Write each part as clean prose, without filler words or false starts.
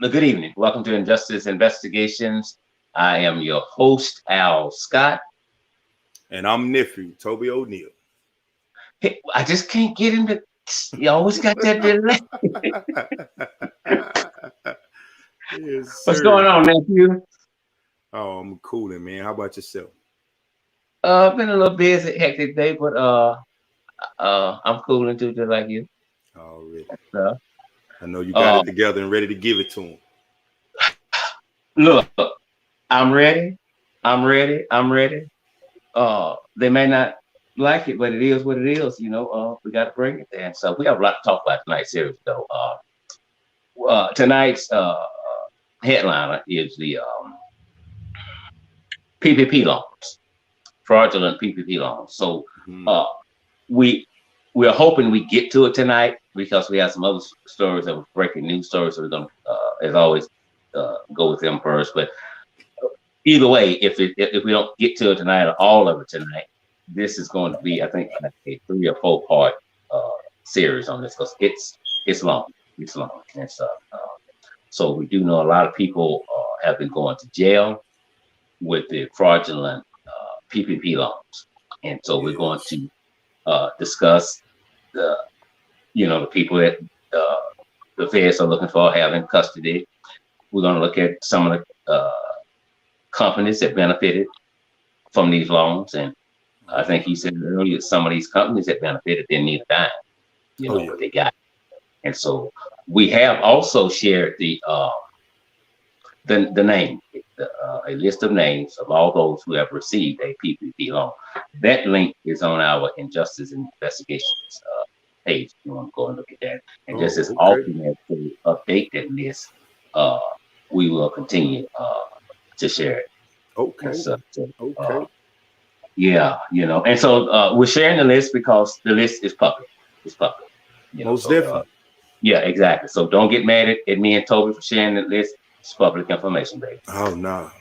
Good evening. Welcome to Injustice Investigations. I am your host, Al Scott. And I'm nephew, Toby O'Neill. Hey, I just can't get into. You always got that delay. Yes, What's sir. going on, nephew? Oh, I'm cooling, man. How about yourself? Been a little busy, hectic day, but I'm cooling too, just like you. Already. Uh, I know you got uh, it together and ready to give it to him. Look, I'm ready. I'm ready. I'm ready. They may not like it, but it is what it is. We got to bring it there. And so we have a lot to talk about tonight's series, though. Tonight's headliner is the PPP loans, fraudulent PPP loans. So Mhm. uh, we we're hoping we get to it tonight because we have some other stories that were breaking news stories. So we're gonna, as always, go with them first. But either way, if we don't get to it tonight or all of it tonight, this is going to be, I think, like a 3 or 4 part series on this because it's long. It's long and stuff. So we do know a lot of people have been going to jail with the fraudulent PPP loans, and so we're going Yes. to discuss the the people that the feds are looking for having custody. We're going to look at some of the companies that benefited from these loans, and I think he said earlier some of these companies that benefited didn't need a dime, Oh, yeah. but they got it. And so we have also shared the name, a list of names of all those who have received a PPP loan. That link is on our Injustice Investigations page. If you want to go and look at that. And just as Oh, okay. often as we update that list, uh, we will continue to share it. And Okay. uh, Okay. yeah, and so we're sharing the list because the list is public. It's public, Most so definitely. yeah, exactly. So don't get mad at me and Toby for sharing the list. It's public information, baby. Oh, no.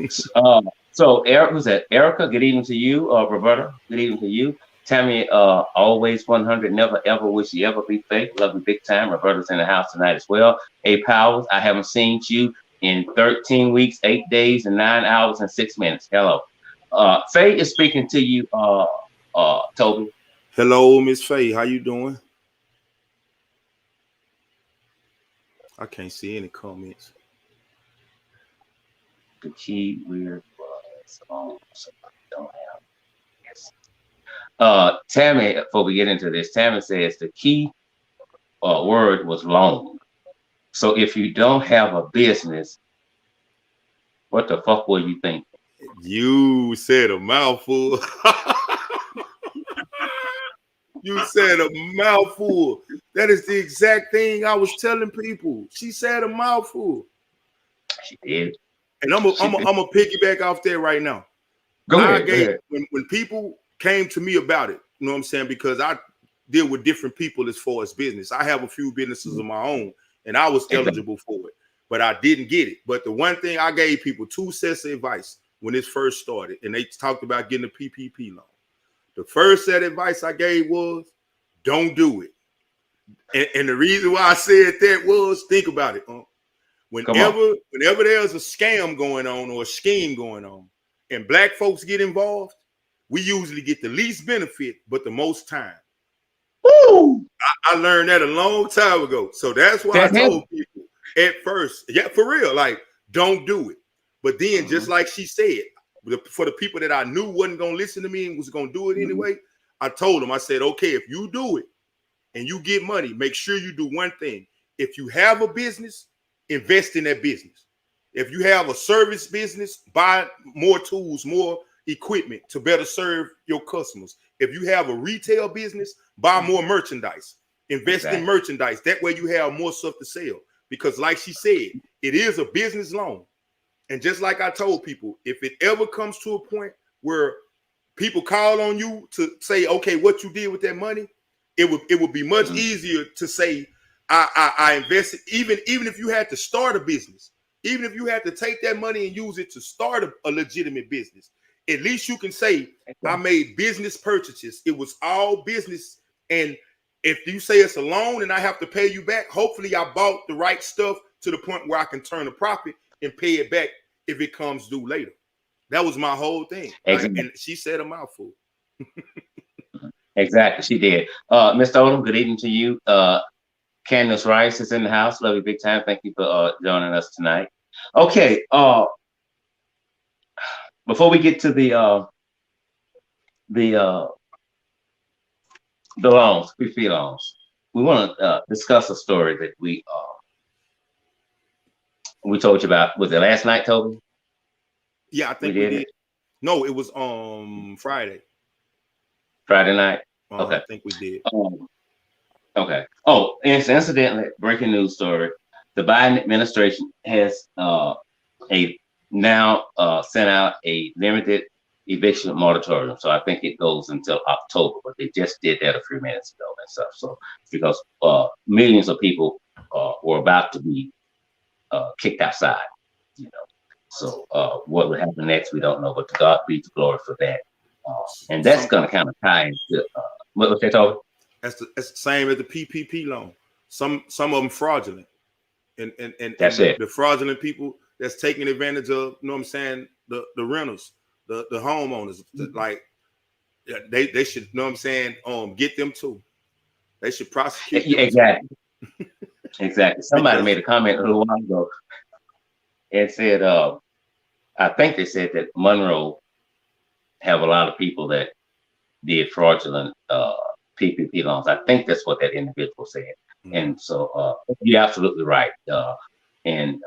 So, so Eric, who's that? Erica, good evening to you. Roberta, good evening to you. Tammy, always 100, never ever wish you ever be fake. Love you big time. Roberta's in the house tonight as well. A Powers, I haven't seen you in 13 weeks, 8 days, and 9 hours and 6 minutes. Hello. Faye is speaking to you, Toby. Hello, Miss Faye. How you doing? I can't see any comments. The key word was on somebody don't have. Yes. Tammy, before we get into this, Tammy says the key word was loan. So if you don't have a business, what the fuck were you thinking? You said a mouthful. You said a mouthful. That is the exact thing I was telling people. She said a mouthful. She did. And I'm a piggyback off there right now. Go ahead. Go ahead. When people came to me about it, you know what I'm saying? Because I deal with different people as far as business. I have a few businesses of my own, and I was Exactly. eligible for it, but I didn't get it. But the one thing I gave people 2 sets of advice when this first started, and they talked about getting a PPP loan. The first set of advice I gave was don't do it. And the reason why I said that was, think about it. Whenever there's a scam going on or a scheme going on and black folks get involved, we usually get the least benefit, but the most time. Woo! I learned that a long time ago. So that's why I That's him. told people at first, yeah, for real, like, don't do it. But then, just like she said, for the people that I knew wasn't going to listen to me and was going to do it anyway, I told them, I said, okay, if you do it and you get money, make sure you do one thing. If you have a business, invest in that business. If you have a service business, buy more tools, more equipment to better serve your customers. If you have a retail business, buy more merchandise. Invest in merchandise. That way you have more stuff to sell. Because like she said, it is a business loan. And just like I told people, if it ever comes to a point where people call on you to say, okay, what you did with that money, it would be much easier to say, I invested, even if you had to start a business, even if you had to take that money and use it to start a legitimate business, at least you can say, I made business purchases. It was all business. And if you say it's a loan and I have to pay you back, hopefully I bought the right stuff to the point where I can turn the profit and pay it back if it comes due later. That was my whole thing. Exactly. Like, and she said a mouthful. Exactly, she did. Mr. Odom, good evening to you. Candace Rice is in the house. Love you big time. Thank you for joining us tonight. Okay. Before we get to the loans, PPP loans, we want to discuss a story that we told you about. Was it last night, Toby? Yeah, I think we did. No, it was Friday. Friday night. Okay, I think we did. Okay. Oh, incidentally, breaking news story: the Biden administration has now sent out a limited eviction moratorium. So I think it goes until October, but they just did that a few minutes ago and stuff. So because millions of people were about to be kicked outside, you know. So what would happen next, we don't know, but to God be the glory for that. And that's going to kind of tie into what they told. That's the same as the PPP loan. Some of them fraudulent, and that's it. The fraudulent people that's taking advantage of, you know what I'm saying, the renters, the homeowners, like they should, you know what I'm saying, get them too. They should prosecute them exactly. Exactly. Somebody made a comment a little while ago and said, I think they said that Monroe have a lot of people that did fraudulent PPP loans. I think that's what that individual said. Mm-hmm. And so you're absolutely right. And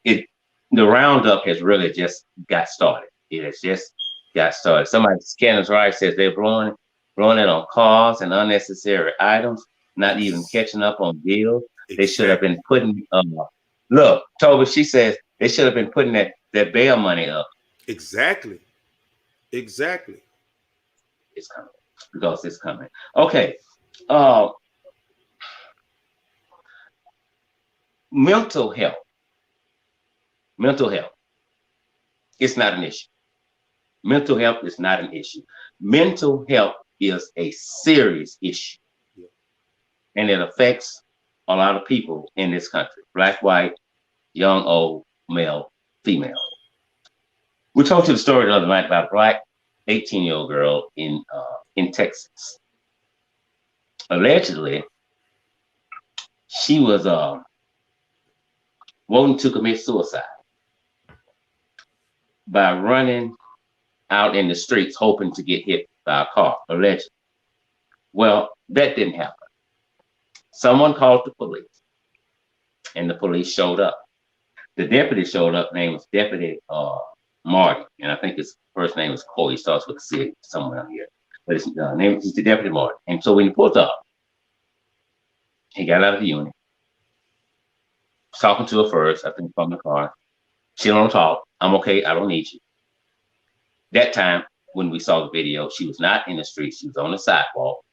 the roundup has really just got started. It has just got started. Somebody, Candace Rice, says they're blowing it on cars and unnecessary items, not even catching up on bills. Exactly. They should have been putting look, Toby, she says they should have been putting that bail money up. Exactly. It's coming. Because it's coming. Okay. Mental health. It's not an issue. Mental health is not an issue. Mental health is a serious issue. Yeah. And it affects a lot of people in this country. Black, white, young, old, male, female. We told you the story the other night about a black 18-year-old girl in Texas. Allegedly, she was wanting to commit suicide by running out in the streets hoping to get hit by a car, allegedly. Well, that didn't happen. Someone called the police, and the police showed up. The deputy showed up, name was Deputy Marty, and I think his first name is Cole. He starts with a C somewhere on here. But his name is the Deputy Marty. And so when he pulled up, he got out of the unit, talking to her first, I think from the car. She don't talk. I'm okay. I don't need you. That time, when we saw the video, she was not in the street. She was on the sidewalk.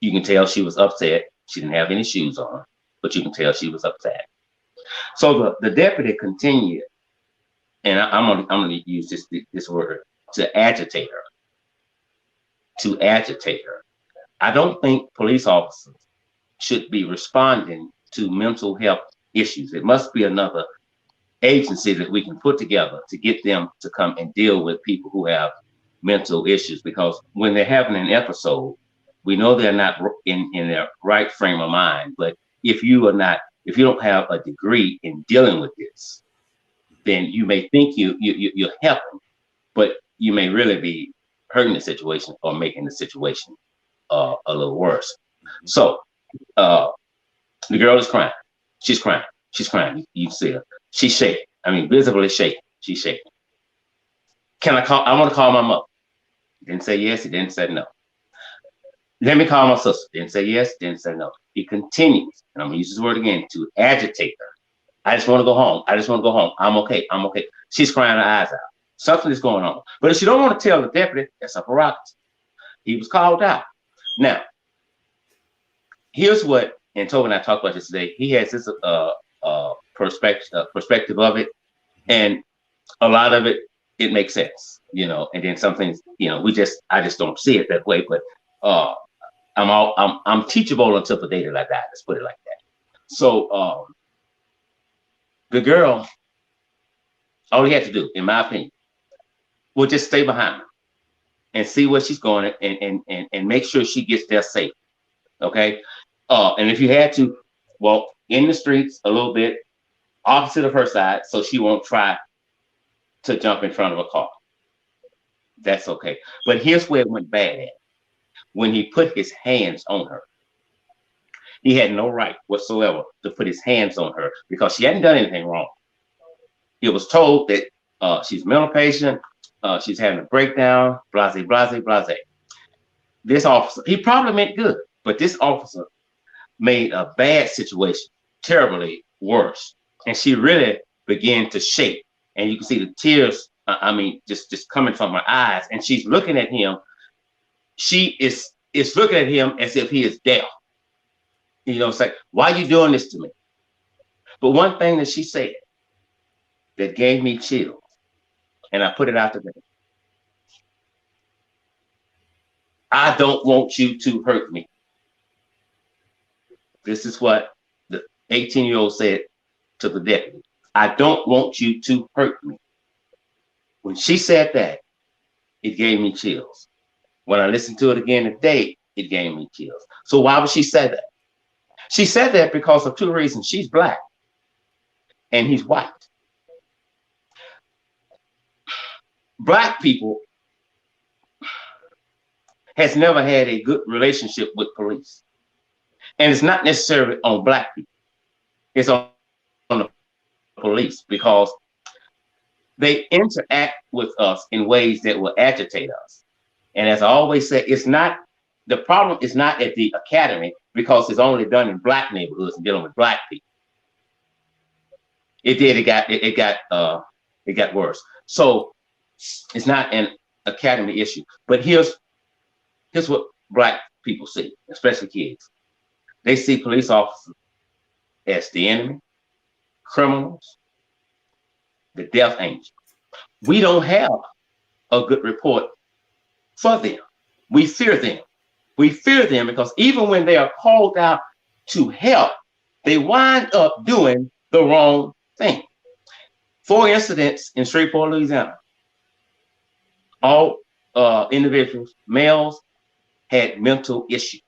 You can tell she was upset. She didn't have any shoes on, but you can tell she was upset. So the deputy continued, and I'm gonna use this word, to agitate her. To agitate her. I don't think police officers should be responding to mental health issues. It must be another agency that we can put together to get them to come and deal with people who have mental issues, because when they're having an episode, we know they're not in their right frame of mind. But if you don't have a degree in dealing with this, then you may think you're helping, but you may really be hurting the situation or making the situation a little worse. So the girl is crying. She's crying. You see her. She's shaking. I mean, visibly shaking. She's shaking. I want to call my mother. Didn't say yes. He didn't say no. Let me call my sister. Didn't say yes. Didn't say no. He continues, and I'm going to use this word again, to agitate her. I just want to go home. I'm okay. She's crying her eyes out. Something is going on. But if you don't want to tell the deputy, that's a prerogative. He was called out. Now, here's what, and Toby and I talked about this today. He has this perspective of it, and a lot of it makes sense, and then some things, I just don't see it that way. But I'm teachable until the day that I die. Let's put it like that. So the girl, all he had to do, in my opinion, was just stay behind her and see where she's going and make sure she gets there safe. Okay. And if you had to walk in the streets a little bit opposite of her side, so she won't try to jump in front of a car, that's okay. But here's where it went bad at. When he put his hands on her, he had no right whatsoever to put his hands on her because she hadn't done anything wrong. He was told that she's a mental patient, she's having a breakdown, blase, blase, blase. This officer, he probably meant good, but this officer made a bad situation terribly worse. And she really began to shake. And you can see the tears, just coming from her eyes. And she's looking at him. She is looking at him as if he is deaf. It's like, why are you doing this to me? But one thing that she said that gave me chills, and I put it out there. I don't want you to hurt me. This is what the 18-year-old said to the deputy. I don't want you to hurt me. When she said that, it gave me chills. When I listened to it again today, it gave me chills. So why would she say that? She said that because of two reasons. She's black and he's white. Black people has never had a good relationship with police. And it's not necessarily on black people. It's on the police because they interact with us in ways that will agitate us. And as I always say, the problem is not at the academy because it's only done in black neighborhoods and dealing with black people. It got worse. So it's not an academy issue. But here's what black people see, especially kids. They see police officers as the enemy, criminals, the death angel. We don't have a good report for them. We fear them. We fear them because even when they are called out to help, they wind up doing the wrong thing. 4 incidents in Shreveport, Louisiana. All individuals, males, had mental issues.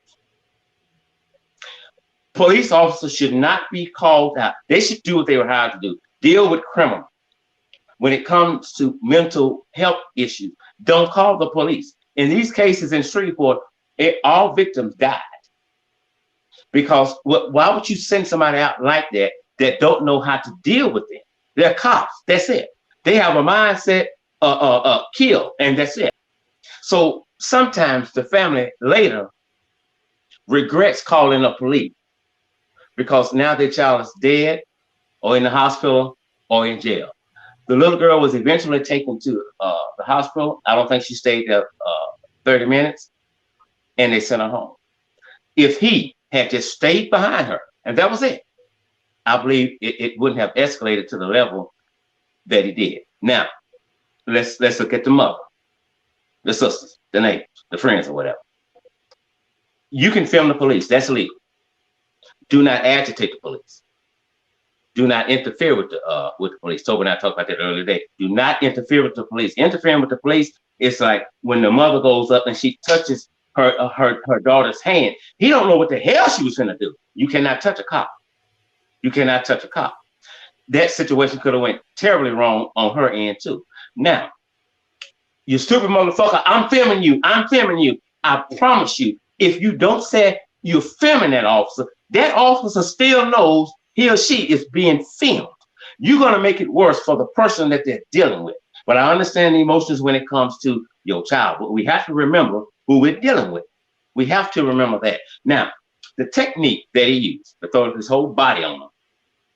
Police officers should not be called out. They should do what they were hired to do. Deal with criminals. When it comes to mental health issues, don't call the police. In these cases in Shreveport, all victims died. Because why would you send somebody out like that don't know how to deal with them? They're cops. That's it. They have a mindset, kill, and that's it. So sometimes the family later regrets calling the police because now their child is dead or in the hospital or in jail. The little girl was eventually taken to the hospital. I don't think she stayed there 30 minutes, and they sent her home. If he had just stayed behind her, and that was it, I believe it wouldn't have escalated to the level that he did. Now, let's look at the mother, the sisters, the neighbors, the friends, or whatever. You can film the police. That's legal. Do not agitate the police. Do not interfere with the police. Toby and I talked about that earlier today. Do not interfere with the police. Interfering with the police is like when the mother goes up and she touches her daughter's hand. He don't know what the hell she was gonna do. You cannot touch a cop. You cannot touch a cop. That situation could have went terribly wrong on her end too. Now, you stupid motherfucker, I'm filming you. I'm filming you. I promise you, if you don't say you're filming that officer still knows he or she is being filmed. You're going to make it worse for the person that they're dealing with. But I understand the emotions when it comes to your child. But we have to remember who we're dealing with. We have to remember that. Now, the technique that he used to throw his whole body on them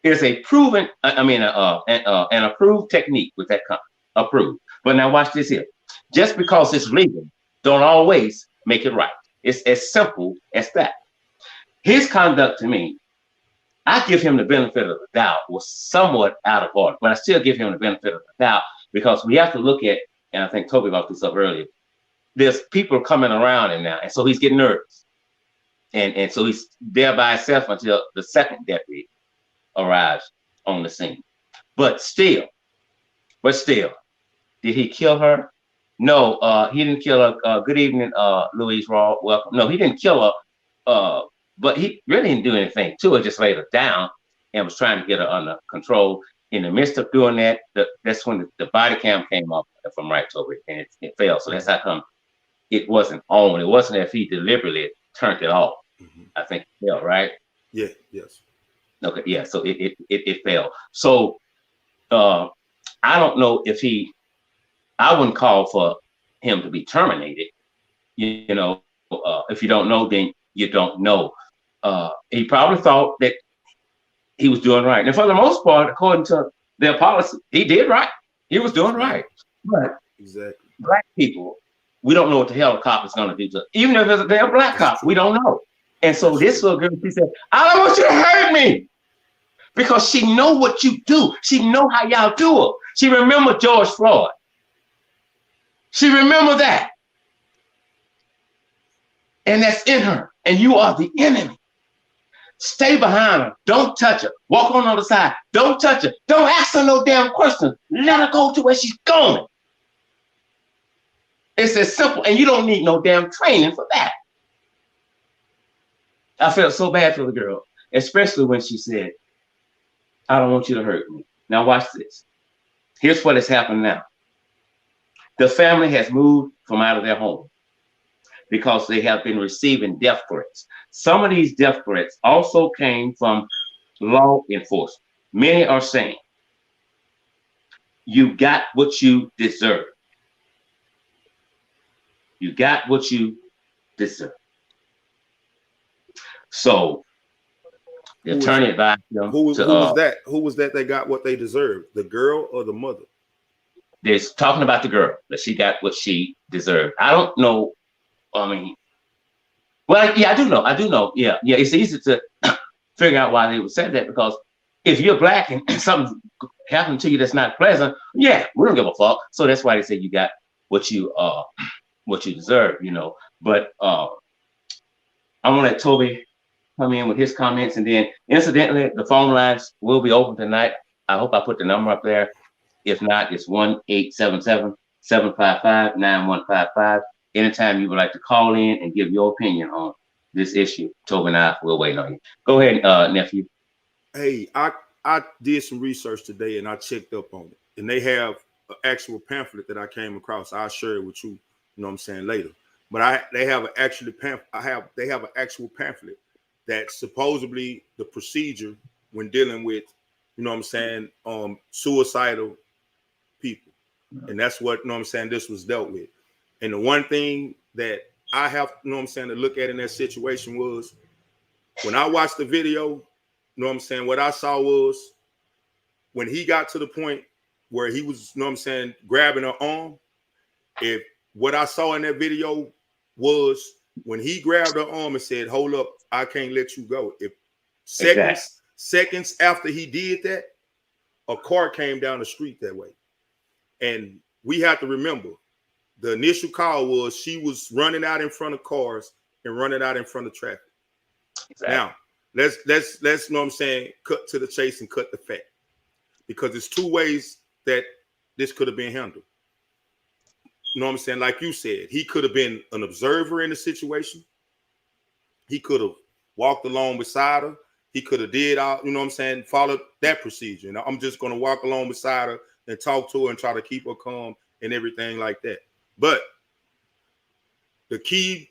is a proven, an approved technique with that company. Approved. But now watch this here. Just because it's legal, don't always make it right. It's as simple as that. His conduct to me, I give him the benefit of the doubt, was somewhat out of order, but I still give him the benefit of the doubt because we have to look at, and I think Toby brought this up earlier, there's people coming around him now, and so he's getting nervous. And so he's there by himself until the second deputy arrives on the scene. But still, did he kill her? No, he didn't kill her. Good evening, Louise Raw. Welcome. No, he didn't kill her. But he really didn't do anything to her. Just laid her down and was trying to get her under control. In the midst of doing that, that's when the body cam came up, if I'm right, Toby, and it failed. So that's how come it wasn't on. It wasn't if he deliberately turned it off. I think it failed, right? Yeah. Yes. Okay. Yeah. So it failed. So I don't know if I wouldn't call for him to be terminated. You know, if you don't know, then you don't know. He probably thought that he was doing right. And for the most part, according to their policy, he did right. He was doing right. But exactly, black people, we don't know what the hell a cop is going to do to us. Even if it's a damn black cop, we don't know. And so this little girl, she said, I don't want you to hurt me. Because she know what you do. She know how y'all do it. She remember George Floyd. She remember that. And that's in her. And you are the enemy. Stay behind her. Don't touch her. Walk on the other side. Don't touch her. Don't ask her no damn questions. Let her go to where she's going. It's as simple. And you don't need no damn training for that. I felt so bad for the girl, especially when she said, I don't want you to hurt me. Now watch this. Here's what has happened now. The family has moved from out of their home because they have been receiving death threats. Some of these death threats also came from law enforcement. Many are saying, you got what you deserve. You got what you deserve. So the attorney advised them. Who was that? Who was that got what they deserved? The girl or the mother? They're talking about the girl, that she got what she deserved. I don't know. I mean, well, yeah, I do know. Yeah. It's easy to figure out why they would say that, because if you're black and something happened to you that's not pleasant, yeah, we don't give a fuck. So that's why they say you got what you deserve, you know. But I want to let Toby come in with his comments, and then incidentally, the phone lines will be open tonight. I hope I put the number up there. If not, it's 1-877-755-9155. Anytime you would like to call in and give your opinion on this issue, Toby and I will wait on you. Go ahead, nephew. Hey, I did some research today and I checked up on it. And they have an actual pamphlet that I came across. I'll share it with you, you know what I'm saying, later. But they have an actual pamphlet that supposedly the procedure when dealing with, you know what I'm saying, suicidal people. And that's what, you know what I'm saying, this was dealt with. And the one thing that I have, you know what I'm saying, to look at in that situation was when I watched the video, you know what I'm saying, what I saw was when he got to the point where he was, you know what I'm saying, grabbing her arm, if what I saw in that video was when he grabbed her arm and said, hold up, I can't let you go. If seconds after he did that, a car came down the street that way. And we have to remember, the initial call was she was running out in front of cars and running out in front of traffic. Exactly. Now, let's you know what I'm saying, cut to the chase and cut the fact. Because there's two ways that this could have been handled. You know what I'm saying? Like you said, he could have been an observer in the situation. He could have walked along beside her. He could have did all, you know what I'm saying, followed that procedure. You know, I'm just going to walk along beside her and talk to her and try to keep her calm and everything like that. But the key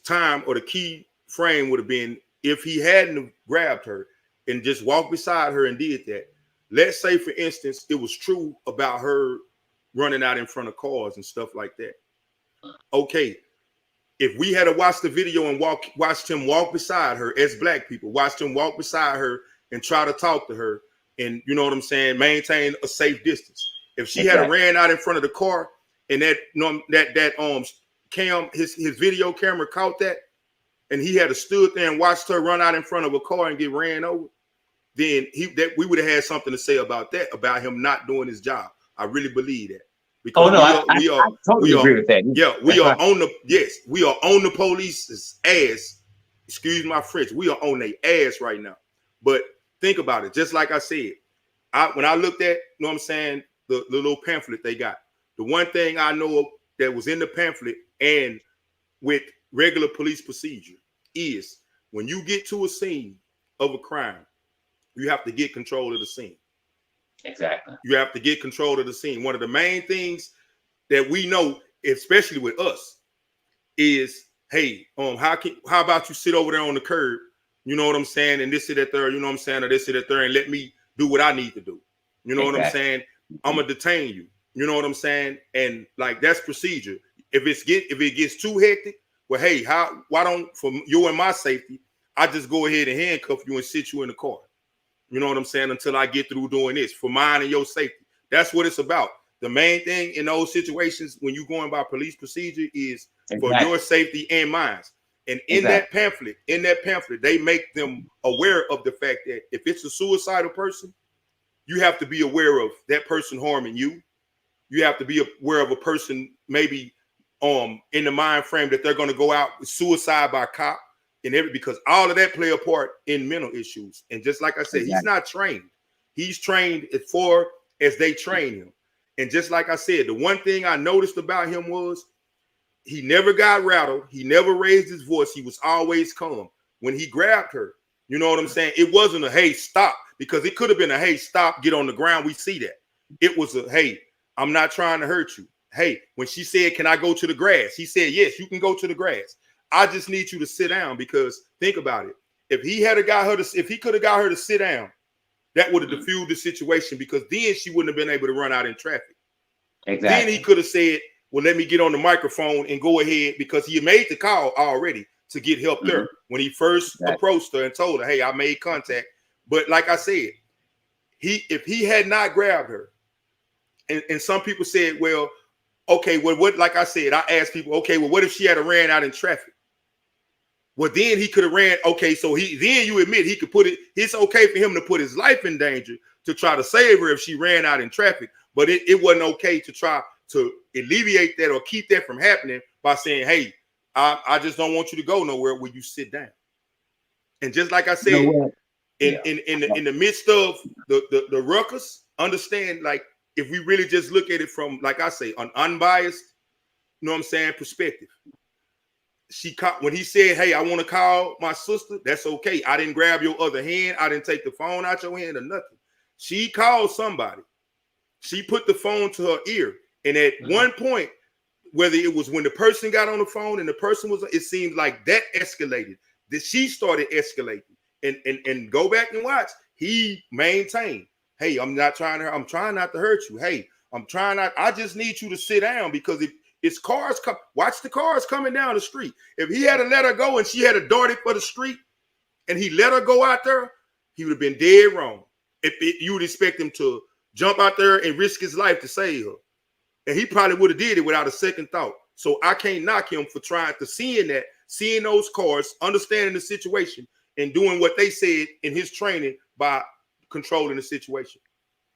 time or the key frame would have been if he hadn't grabbed her and just walked beside her and did that. Let's say, for instance, it was true about her running out in front of cars and stuff like that. Okay, if we had to watch the video and watched him walk beside her as black people, watched him walk beside her and try to talk to her and, you know what I'm saying, maintain a safe distance. If she had ran out in front of the car and that cam, his video camera caught that, and he had stood there and watched her run out in front of a car and get ran over, then we would have had something to say about that, about him not doing his job. I really believe that. Because I totally agree with that. Yeah, we are on the police's ass excuse my French, we are on their ass right now. But think about it. Just like I said, when I looked at, you know what I'm saying, the little pamphlet they got, the one thing I know of that was in the pamphlet and with regular police procedure is when you get to a scene of a crime, you have to get control of the scene. Exactly. You have to get control of the scene. One of the main things that we know, especially with us, is, hey, how about you sit over there on the curb, you know what I'm saying, and this, that, third, you know what I'm saying, or this, that, third, and let me do what I need to do. You know what I'm saying? I'm gonna detain you. You know what I'm saying? And like that's procedure. If it gets too hectic, well, hey, why don't, for you and my safety, I just go ahead and handcuff you and sit you in the car. You know what I'm saying? Until I get through doing this for mine and your safety. That's what it's about. The main thing in those situations when you're going by police procedure is for your safety and mine. And in that pamphlet, they make them aware of the fact that if it's a suicidal person, you have to be aware of that person harming you. You have to be aware of a person maybe in the mind frame that they're going to go out with suicide by cop and because all of that play a part in mental issues. And just like I said, he's not trained. He's trained as far as they train him. And just like I said, the one thing I noticed about him was he never got rattled. He never raised his voice. He was always calm. When he grabbed her, you know what I'm saying? It wasn't a, hey, stop, because it could have been a, hey, stop, get on the ground. We see that. It was a, hey, I'm not trying to hurt you. Hey, when she said, can I go to the grass? He said, yes, you can go to the grass. I just need you to sit down, because think about it. If he could have got her to sit down, that would have diffused the situation, because then she wouldn't have been able to run out in traffic. Exactly. Then he could have said, well, let me get on the microphone and go ahead, because he made the call already to get help there when he first approached her and told her, hey, I made contact. But like I said, if he had not grabbed her, and some people said, well, okay, well, what, like I said, I asked people, okay, well, what if she had ran out in traffic? Well, then he could have ran. Okay, so then you admit he could it's okay for him to put his life in danger to try to save her if she ran out in traffic. But it wasn't okay to try to alleviate that or keep that from happening by saying, hey, I just don't want you to go nowhere where you sit down. And just like I said, in the midst of the ruckus, understand, like, if we really just look at it from, like I say, an unbiased, you know what I'm saying, perspective. When he said, hey, I want to call my sister, that's okay. I didn't grab your other hand. I didn't take the phone out your hand or nothing. She called somebody. She put the phone to her ear. And at one point, whether it was when the person got on the phone and the person was, it seemed like that escalated, that she started escalating. And go back and watch. He maintained, hey, I'm trying not to hurt you. Hey, I just need you to sit down, because if it's cars watch the cars coming down the street. If he had to let her go and she had to darted for the street and he let her go out there, he would have been dead wrong. You would expect him to jump out there and risk his life to save her. And he probably would have did it without a second thought. So I can't knock him for seeing those cars, understanding the situation, and doing what they said in his training by controlling the situation.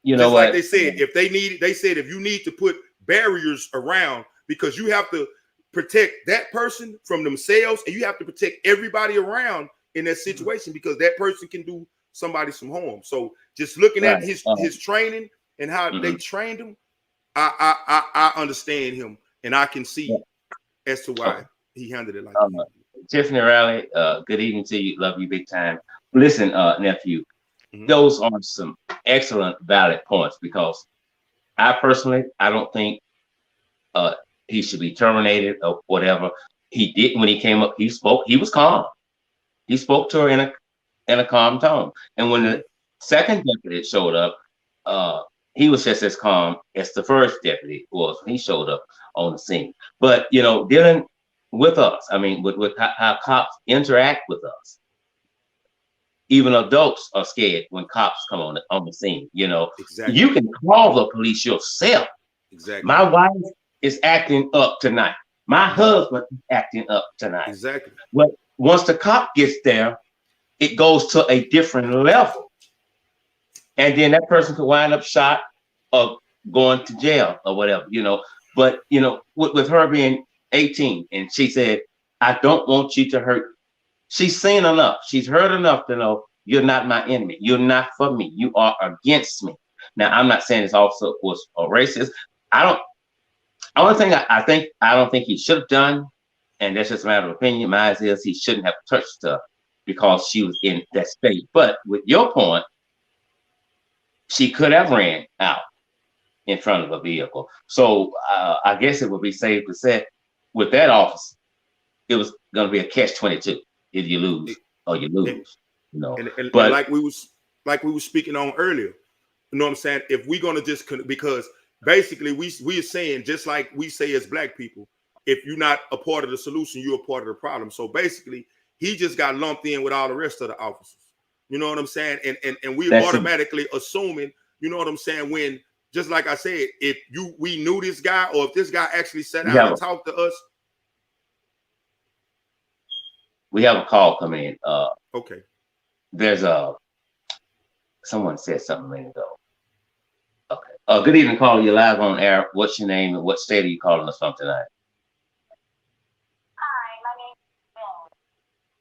You know, just like they said, if you need to put barriers around, because you have to protect that person from themselves, and you have to protect everybody around in that situation, because that person can do somebody some harm. So just looking at his training and how they trained him, I understand him, and I can see as to why he handled it like that. Tiffany Riley, good evening to you. Love you big time. Listen, nephew, those are some excellent, valid points, because I don't think he should be terminated or whatever. He did when he came up. He spoke. He was calm. He spoke to her in a calm tone. And when the second deputy showed up, he was just as calm as the first deputy was when he showed up on the scene. But dealing with us, I mean, with how cops interact with us. Even adults are scared when cops come on the scene. Exactly. You can call the police yourself. Exactly. My wife is acting up tonight. My husband is acting up tonight. Exactly. But once the cop gets there, it goes to a different level. And then that person could wind up shot or going to jail or whatever, But, with her being 18, and she said, I don't want you to hurt She's seen enough. She's heard enough to know you're not my enemy. You're not for me. You are against me. Now, I'm not saying it's also was a racist. I don't. Only thing I don't think he should have done, and that's just a matter of opinion. Mine is he shouldn't have touched her because she was in that state. But with your point, she could have ran out in front of a vehicle. So I guess it would be safe to say with that officer, it was going to be a catch-22. If you lose or you lose, you know. But and like we was speaking on earlier, you know what I'm saying? If we're gonna just because basically we are saying, just like we say as black people, if you're not a part of the solution, you're a part of the problem. So basically, he just got lumped in with all the rest of the officers. You know what I'm saying? And we automatically assuming, you know what I'm saying, when just like I said, if we knew this guy, or if this guy actually sat down and talked to us. We have a call coming in. Okay. There's someone said something a minute ago. Okay. Good evening, caller. You're live on air. What's your name and what state are you calling us from tonight? Hi, my name is Benz,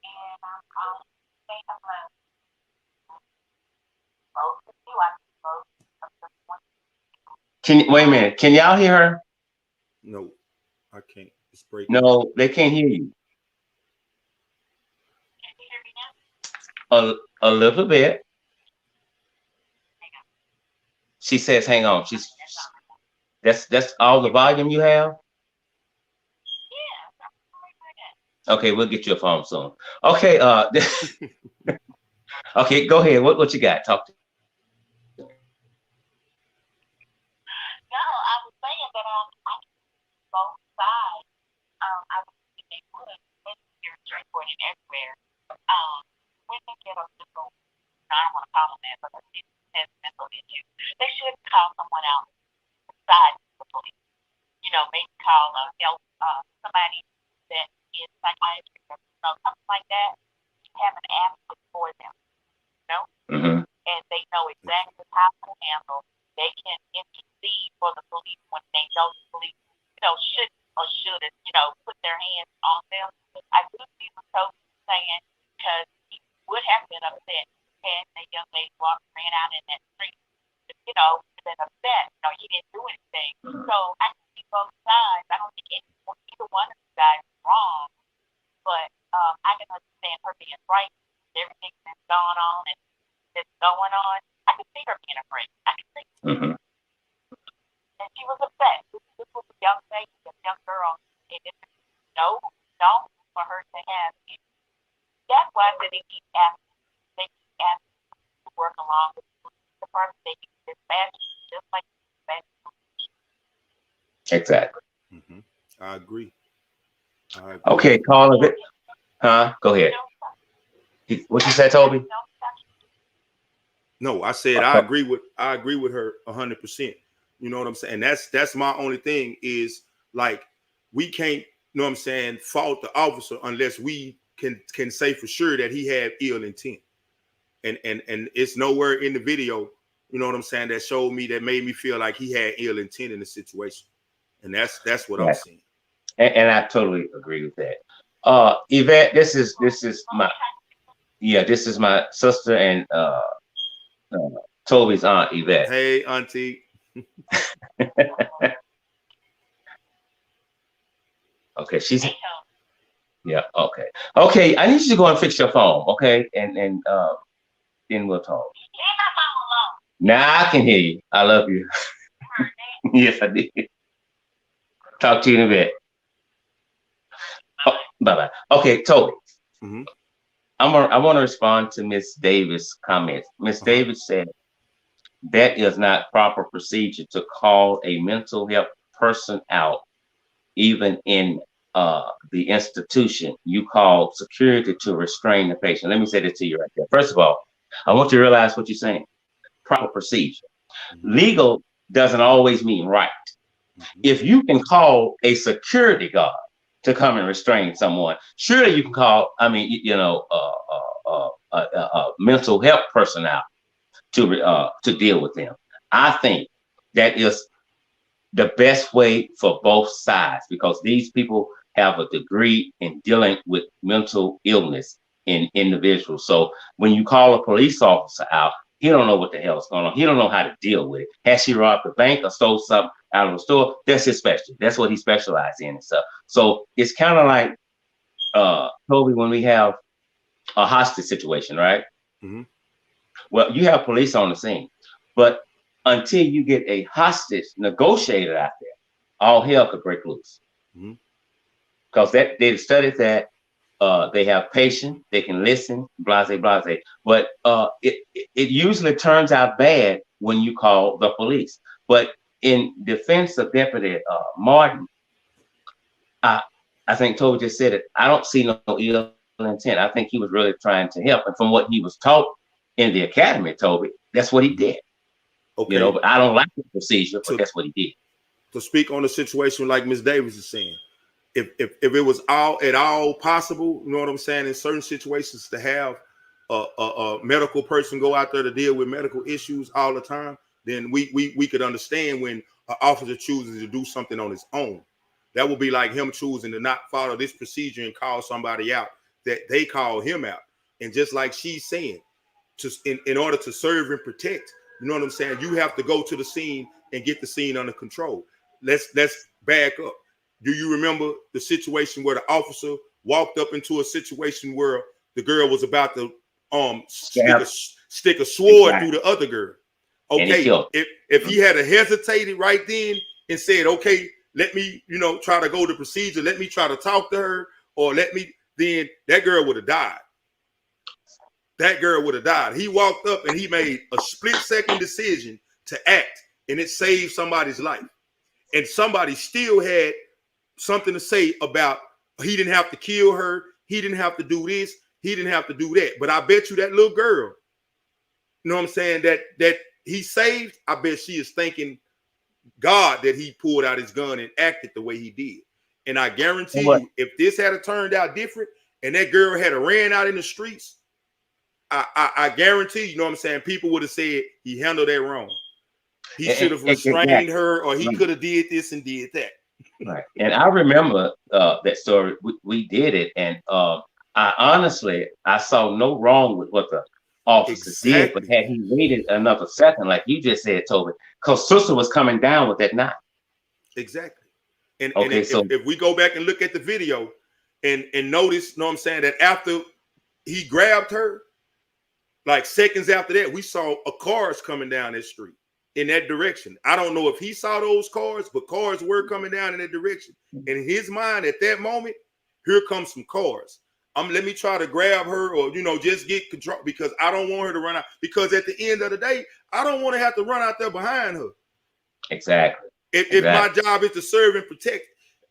and I'm calling the state of Wait a minute? Can y'all hear her? No, I can't. It's breaking. No, they can't hear you. A little bit. She says, "Hang on." That's all the volume you have. Yeah. Okay, we'll get you a phone soon. Okay. Okay, go ahead. What you got? Talk to. No, I was saying that I both sides. I was thinking they would here in Shreveport and everywhere. When they get a mental, I don't want to call them that, but it has mental issues, they should call someone else besides the police. You know, maybe call somebody that is psychiatric or something like that. Have an advocate for them, you know, and they know exactly how to handle. They can intercede for the police when they know the police, you know, should put their hands on them. I do see what Toby saying, because he would have been upset had the young lady ran out in that street. You know, been upset. You know, he didn't do anything. So I can see both sides. I don't think either one of you guys is wrong, but I can understand her being frightened. Everything that's going on and that's going on, I can see her being afraid. I can see. And she was upset. This was a young lady, a young girl, and it's no for her to have it. That's why I said they keep asking to work along with the police department. They keep dispatching just like dispatching. Exactly. I agree. Okay, caller. Go ahead. What you said, Toby? No, I said I agree with her 100%. You know what I'm saying? That's my only thing is, like, we can't, you know what I'm saying, fault the officer unless we can say for sure that he had ill intent. And it's nowhere in the video, you know what I'm saying, that showed me, that made me feel like he had ill intent in the situation. And that's what I'm saying. And I totally agree with that. Yvette, this is my sister and Toby's aunt, Yvette. Hey, auntie. Okay, okay. I need you to go and fix your phone, okay? And then we'll talk. Now I can hear you. I love you. Yes, I did. Talk to you in a bit. Bye-bye. Okay, Toby. I want to respond to Miss Davis' comments. Miss Davis said that is not proper procedure to call a mental health person out, even in the institution. You call security to restrain the patient. Let me say this to you right there. First of all, I want you to realize what you're saying. Proper procedure. Legal doesn't always mean right. If you can call a security guard to come and restrain someone, surely you can call, a mental health person out to deal with them. I think that is the best way for both sides, because these people have a degree in dealing with mental illness in individuals. So when you call a police officer out, he don't know what the hell is going on. He don't know how to deal with it. Has she robbed the bank or stole something out of a store? That's his specialty. That's what he specializes in and stuff. So it's kind of like Toby, when we have a hostage situation, right? Mm-hmm. Well, you have police on the scene, but until you get a hostage negotiator out there, all hell could break loose. Because they studied that they have patience, they can listen, blase, blase. But it usually turns out bad when you call the police. But in defense of Deputy Martin, I think Toby just said it. I don't see no ill intent. I think he was really trying to help. And from what he was taught in the academy, Toby, that's what he did. Okay. You know, but I don't like the procedure, but that's what he did. To speak on the situation like Ms. Davis is saying, if it was at all possible, you know what I'm saying, in certain situations to have a medical person go out there to deal with medical issues all the time, then we could understand when an officer chooses to do something on his own. That would be like him choosing to not follow this procedure and call somebody out that they call him out. And just like she's saying, in order to serve and protect, you know what I'm saying, you have to go to the scene and get the scene under control. Let's back up. Do you remember the situation where the officer walked up into a situation where the girl was about to stick a sword through the other girl? Okay, if he had hesitated right then and said, okay, let me, try to go to procedure, let me try to talk to her, or then that girl would have died. That girl would have died. He walked up and he made a split-second decision to act, and it saved somebody's life. And somebody still had something to say about he didn't have to kill her, he didn't have to do this, he didn't have to do that. But I bet you that little girl, you know what I'm saying, that he saved, I bet she is thanking God that he pulled out his gun and acted the way he did. And I guarantee you, if this had turned out different and that girl had ran out in the streets, I guarantee, you know what I'm saying, people would have said he handled that wrong. He should have restrained her, or he could have did this and did that. Right. And I remember that story. We did it. And I saw no wrong with what the officer did, but had he waited another second, like you just said, Toby, because sister was coming down with that knife. Exactly. And if we go back and look at the video and notice, you know what I'm saying, that after he grabbed her, like seconds after that, we saw cars coming down that street in that direction. I don't know if he saw those cars, but cars were coming down in that direction. And in his mind at that moment, here comes some cars. Let me try to grab her, or, just get control, because I don't want her to run out. Because at the end of the day, I don't want to have to run out there behind her. Exactly. If my job is to serve and protect,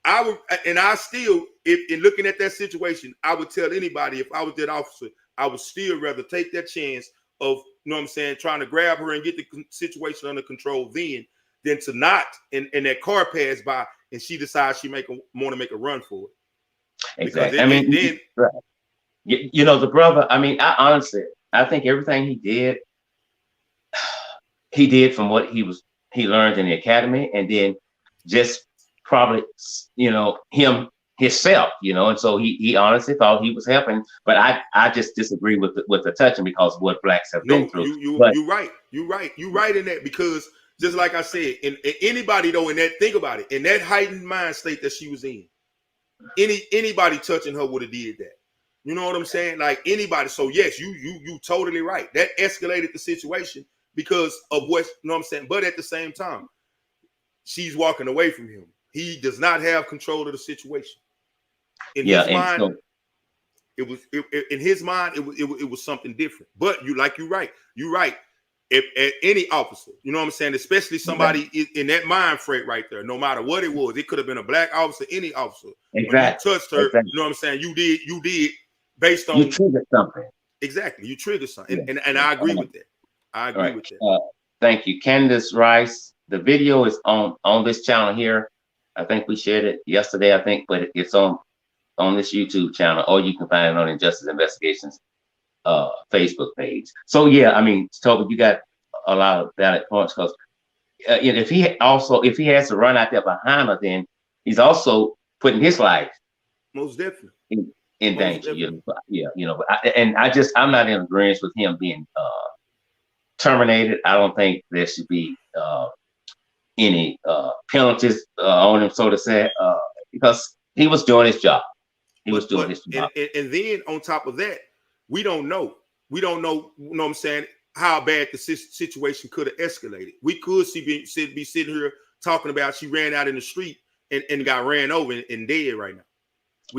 in looking at that situation, I would tell anybody, if I was that officer, I would still rather take that chance of, you know what I'm saying, trying to grab her and get the situation under control than to not, and that car pass by and she decides she want to make a run for it. Exactly. The brother, I honestly think everything he did from what he learned in the academy, and then just probably, himself, and so he honestly thought he was helping, but I just disagree with the touching, because of what blacks have been through. You're right in that, because just like I said, and anybody though, think about it, in that heightened mind state that she was in, anybody touching her would have did that. You know what I'm saying? Like anybody. So yes, you totally right. That escalated the situation because of what, you know what I'm saying? But at the same time, she's walking away from him. He does not have control of the situation. In his mind, it was something different. But you're right. If any officer, you know what I'm saying, especially somebody in that mind frame right there, no matter what it was, it could have been a black officer, any officer. Exactly. When you touched her, you know what I'm saying, you did based on, you triggered something. Exactly, you triggered something, and I agree with that. I agree with that. Thank you, Candace Rice. The video is on this channel here. I think we shared it yesterday, but it's on this YouTube channel, or you can find it on Injustice Investigations Facebook page. So yeah, Toby, you got a lot of valid points, because if he has to run out there behind her, then he's also putting his life most definitely in danger. Yeah, but I'm not in agreement with him being terminated. I don't think there should be any penalties on him, so to say, because he was doing his job. He was doing his job. And then on top of that, we don't know. We don't know, you know what I'm saying, how bad the situation could have escalated. We could be sitting here talking about she ran out in the street and got ran over and dead right now.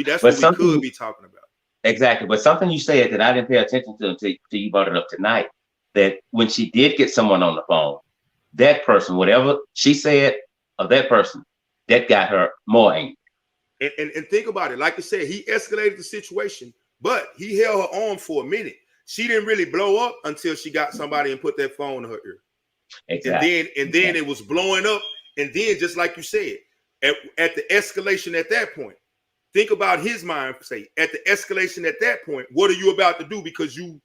That's what we could be talking about. Exactly. But something you said that I didn't pay attention to until you brought it up tonight, that when she did get someone on the phone, that person, whatever she said of that person, that got her more angry. And think about it. Like I said, he escalated the situation, but he held her arm for a minute. She didn't really blow up until she got somebody and put that phone in her ear. Exactly. And then it was blowing up. And then, just like you said, at the escalation at that point, think about his mind. Say at the escalation at that point, what are you about to do? Because you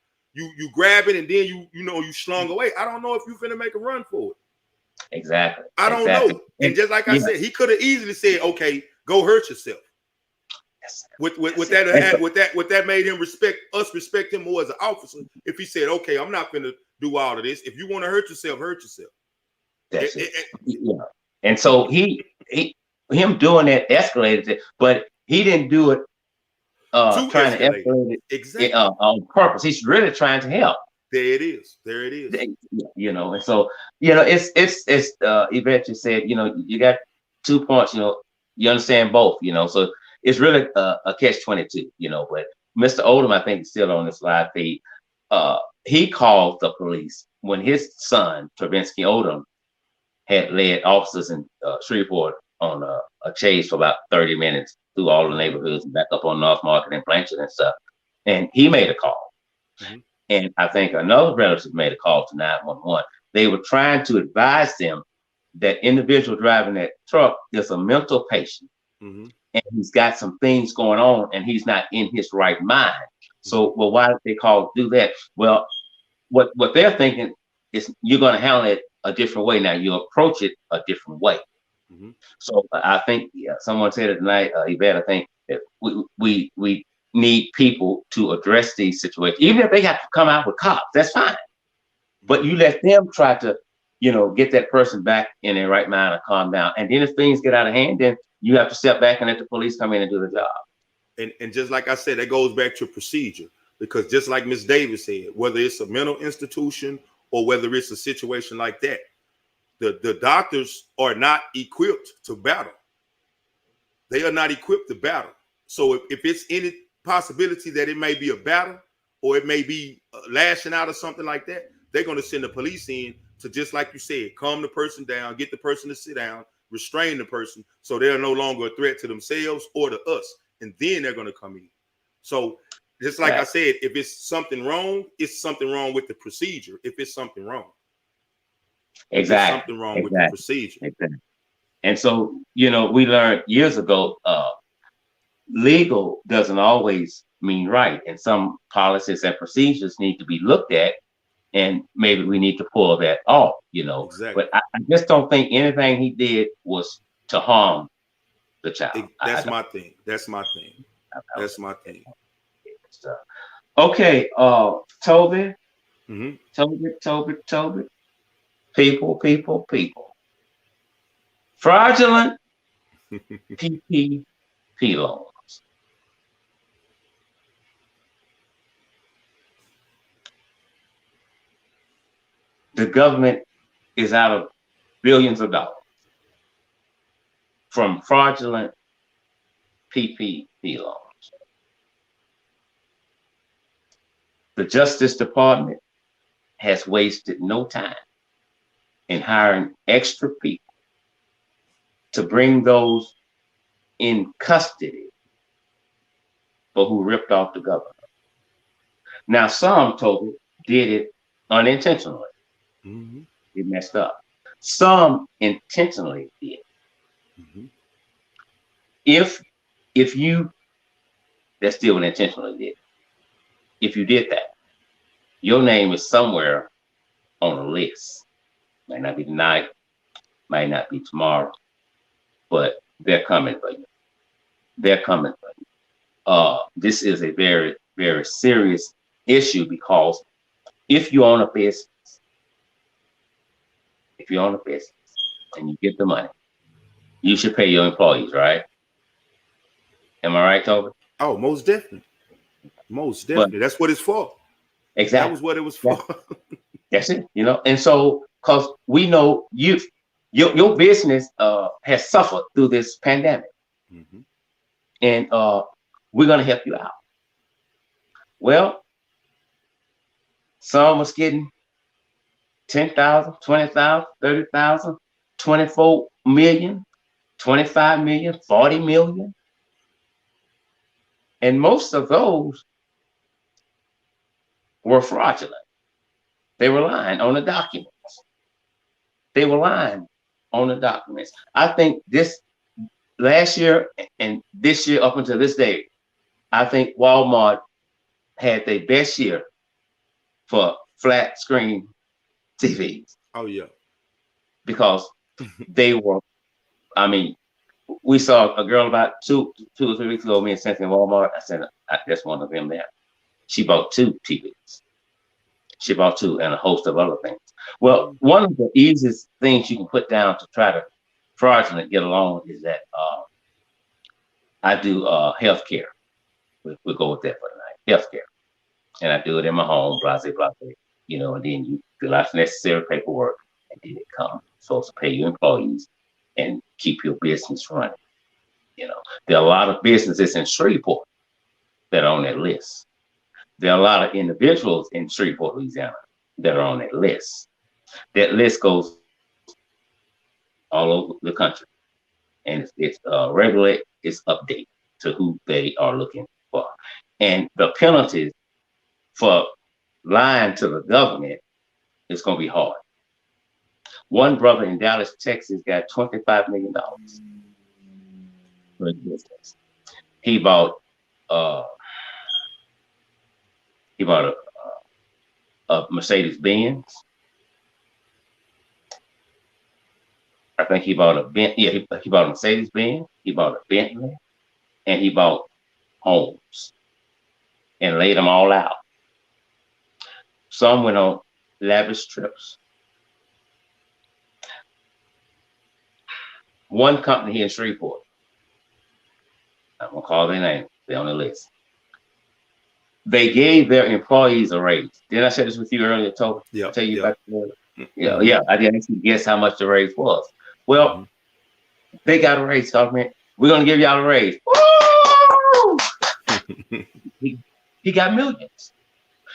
grab it and then you slung away. I don't know if you finna make a run for it. Exactly. I don't know. And just like I said, he could have easily said, "Okay, go hurt yourself." With that made him respect him more as an officer. If he said, "Okay, I'm not gonna do all of this. If you want to hurt yourself, hurt yourself." That's it. And so him doing that escalated it, but he didn't do it trying to escalate it on purpose. He's really trying to help. There it is. And so it's Yvette said, you got 2 points. You understand both. So it's really a catch-22. But Mr. Odom, I think, is still on this live feed. He called the police when his son Travinsky Odom had led officers in Shreveport on a chase for about 30 minutes through all the neighborhoods and back up on North Market and Blanchard and stuff. And he made a call. Mm-hmm. And I think another relative made a call to 911. They were trying to advise them that individual driving that truck is a mental patient. Mm-hmm. And he's got some things going on and he's not in his right mind. So, well, why did they do that? Well, what they're thinking is you're going to handle it a different way now. You approach it a different way. Mm-hmm. So I think someone said it tonight, Yvette, I think that we need people to address these situations. Even if they have to come out with cops, that's fine. But you let them try to, get that person back in their right mind and calm down. And then if things get out of hand, then you have to step back and let the police come in and do the job. And just like I said, that goes back to procedure. Because just like Ms. Davis said, whether it's a mental institution or whether it's a situation like that, the doctors are not equipped to battle. They are not equipped to battle. So if it's any possibility that it may be a battle or it may be lashing out or something like that, they're going to send the police in to, just like you said, calm the person down, get the person to sit down, restrain the person so they're no longer a threat to themselves or to us. And then they're going to come in. So just like I said, if it's something wrong, it's something wrong with the procedure. If it's something wrong. Exactly. Something wrong with the procedure. Exactly. And so, we learned years ago, legal doesn't always mean right. And some policies and procedures need to be looked at. And maybe we need to pull that off, Exactly. But I just don't think anything he did was to harm the child. That's my thing. Okay, Toby. Mm-hmm. Toby. People. Fraudulent PPP loans. The government is out of billions of dollars from fraudulent PPP loans. The Justice Department has wasted no time in hiring extra people to bring those in custody for who ripped off the government. Now, some Toby did it unintentionally. Mm-hmm. They messed up. Some intentionally did. Mm-hmm. If you, that's still an intentionally did. If you did that, your name is somewhere on a list. Might not be tonight, might not be tomorrow, but they're coming for you. this is a very, very serious issue, because if you own a business, and you get the money, you should pay your employees, right? Am I right, Toby? Oh, most definitely. Most But definitely. That's what it's for. That was exactly, what it was for. that's it. And so, because we know your business has suffered through this pandemic, Mm-hmm. and we're gonna help you out. Well, some was getting 10,000, 20,000, 30,000, 24 million, 25 million, 40 million. And most of those were fraudulent. They were lying on the documents. I think this last year and this year up until this day, I think Walmart had their best year for flat screen TVs, Oh yeah. because they were, I mean, we saw a girl about two or 3 weeks ago, me and Cynthia in Walmart. I said, that's one of them there. She bought 2 TVs. She bought 2 and a host of other things. Well, one of the easiest things you can put down to try to fraudulently get along is that I do healthcare. We'll go with that for tonight. Healthcare. And I do it in my home, blase, blase. And then you fill out the necessary paperwork, and then it comes. Supposed to pay your employees and keep your business running. There are a lot of businesses in Shreveport that are on that list. There are a lot of individuals in Shreveport, Louisiana, that are on that list. That list goes all over the country, and it's regular. It's updated to who they are looking for, and the penalties for lying to the government is going to be hard. One brother in Dallas, Texas, got $25 million for his business. He bought a Mercedes Benz. I think he bought a Bentley. Yeah, he bought a Mercedes Benz. He bought a Bentley, and he bought homes and laid them all out. Some went on lavish trips. One company here in Shreveport, I'm gonna call their name. They're on the list. They gave their employees a raise. Didn't I share this with you earlier, Toby? Yeah. Tell you Yeah. about yeah. I didn't actually guess how much the raise was. Well, they got a raise, man. We're gonna give y'all a raise. He got millions.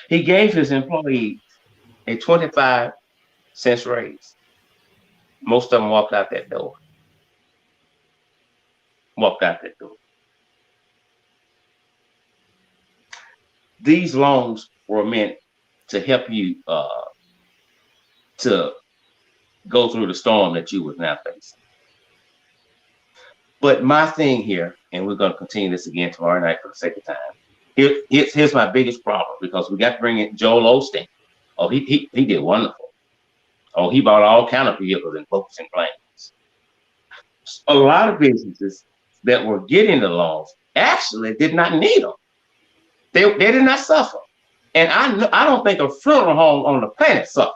He gave his employees a 25-cent raise. Most of them walked out that door. These loans were meant to help you to go through the storm that you was now facing. But my thing here, and we're going to continue this again tomorrow night for the sake of time. Here's my biggest problem, because we got to bring in Joel Osteen. Oh, he did wonderful. Oh, he bought all kind of vehicles and boats and planes. A lot of businesses that were getting the loans actually did not need them. They did not suffer. And I don't think a funeral home on the planet suffered.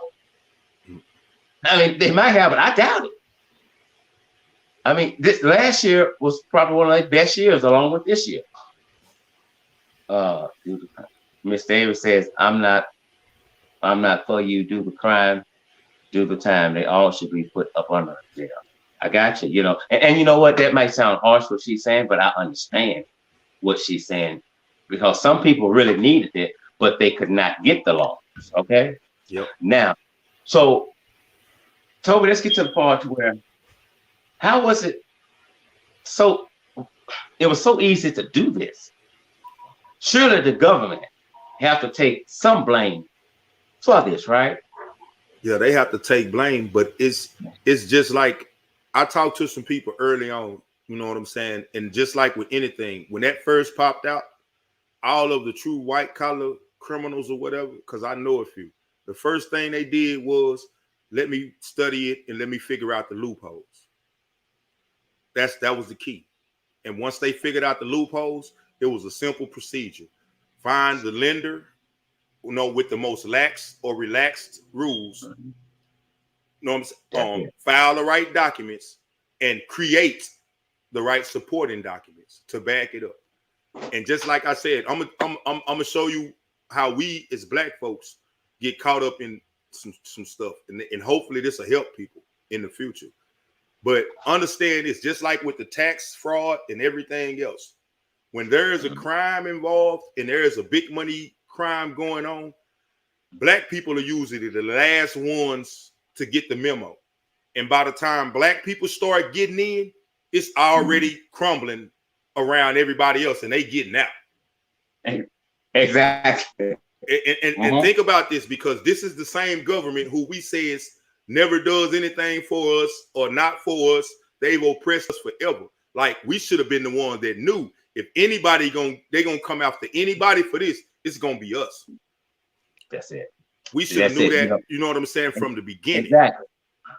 I mean, they might have, but I doubt it. I mean, this last year was probably one of the best years, along with this year. Miss Davis says, I'm not for you. Do the crime, do the time. They all should be put up under jail. I got you. And you know what? That might sound harsh what she's saying, but I understand what she's saying, because some people really needed it, but they could not get the loans. Okay. Yep. Now, so Toby, let's get to the part where, how was it? So it was so easy to do this. Surely the government have to take some blame for this, right? Yeah, they have to take blame, but it's just like, I talked to some people early on, you know what I'm saying? And just like with anything, when that first popped out, all of the true white collar criminals or whatever, because I know a few, the first thing they did was, let me study it and let me figure out the loopholes. That was the key. And once they figured out the loopholes, It was a simple procedure. Find the lender, with the most lax or relaxed rules. File the right documents and create the right supporting documents to back it up. And just like I said, I'm gonna show you how we as Black folks get caught up in some stuff, and hopefully this will help people in the future. But understand this, just like with the tax fraud and everything else, when there is a crime involved and there is a big money crime going on, Black people are usually the last ones to get the memo. And by the time Black people start getting in, it's already crumbling around everybody else and they getting out. Exactly. And think about this, because this is the same government who we say is never does anything for us or not for us. They've oppressed us forever. Like, we should have been the ones that knew if anybody they're gonna come after anybody for this, it's gonna be us. That's it. We should have knew that, you know what I'm saying, from the beginning. Exactly.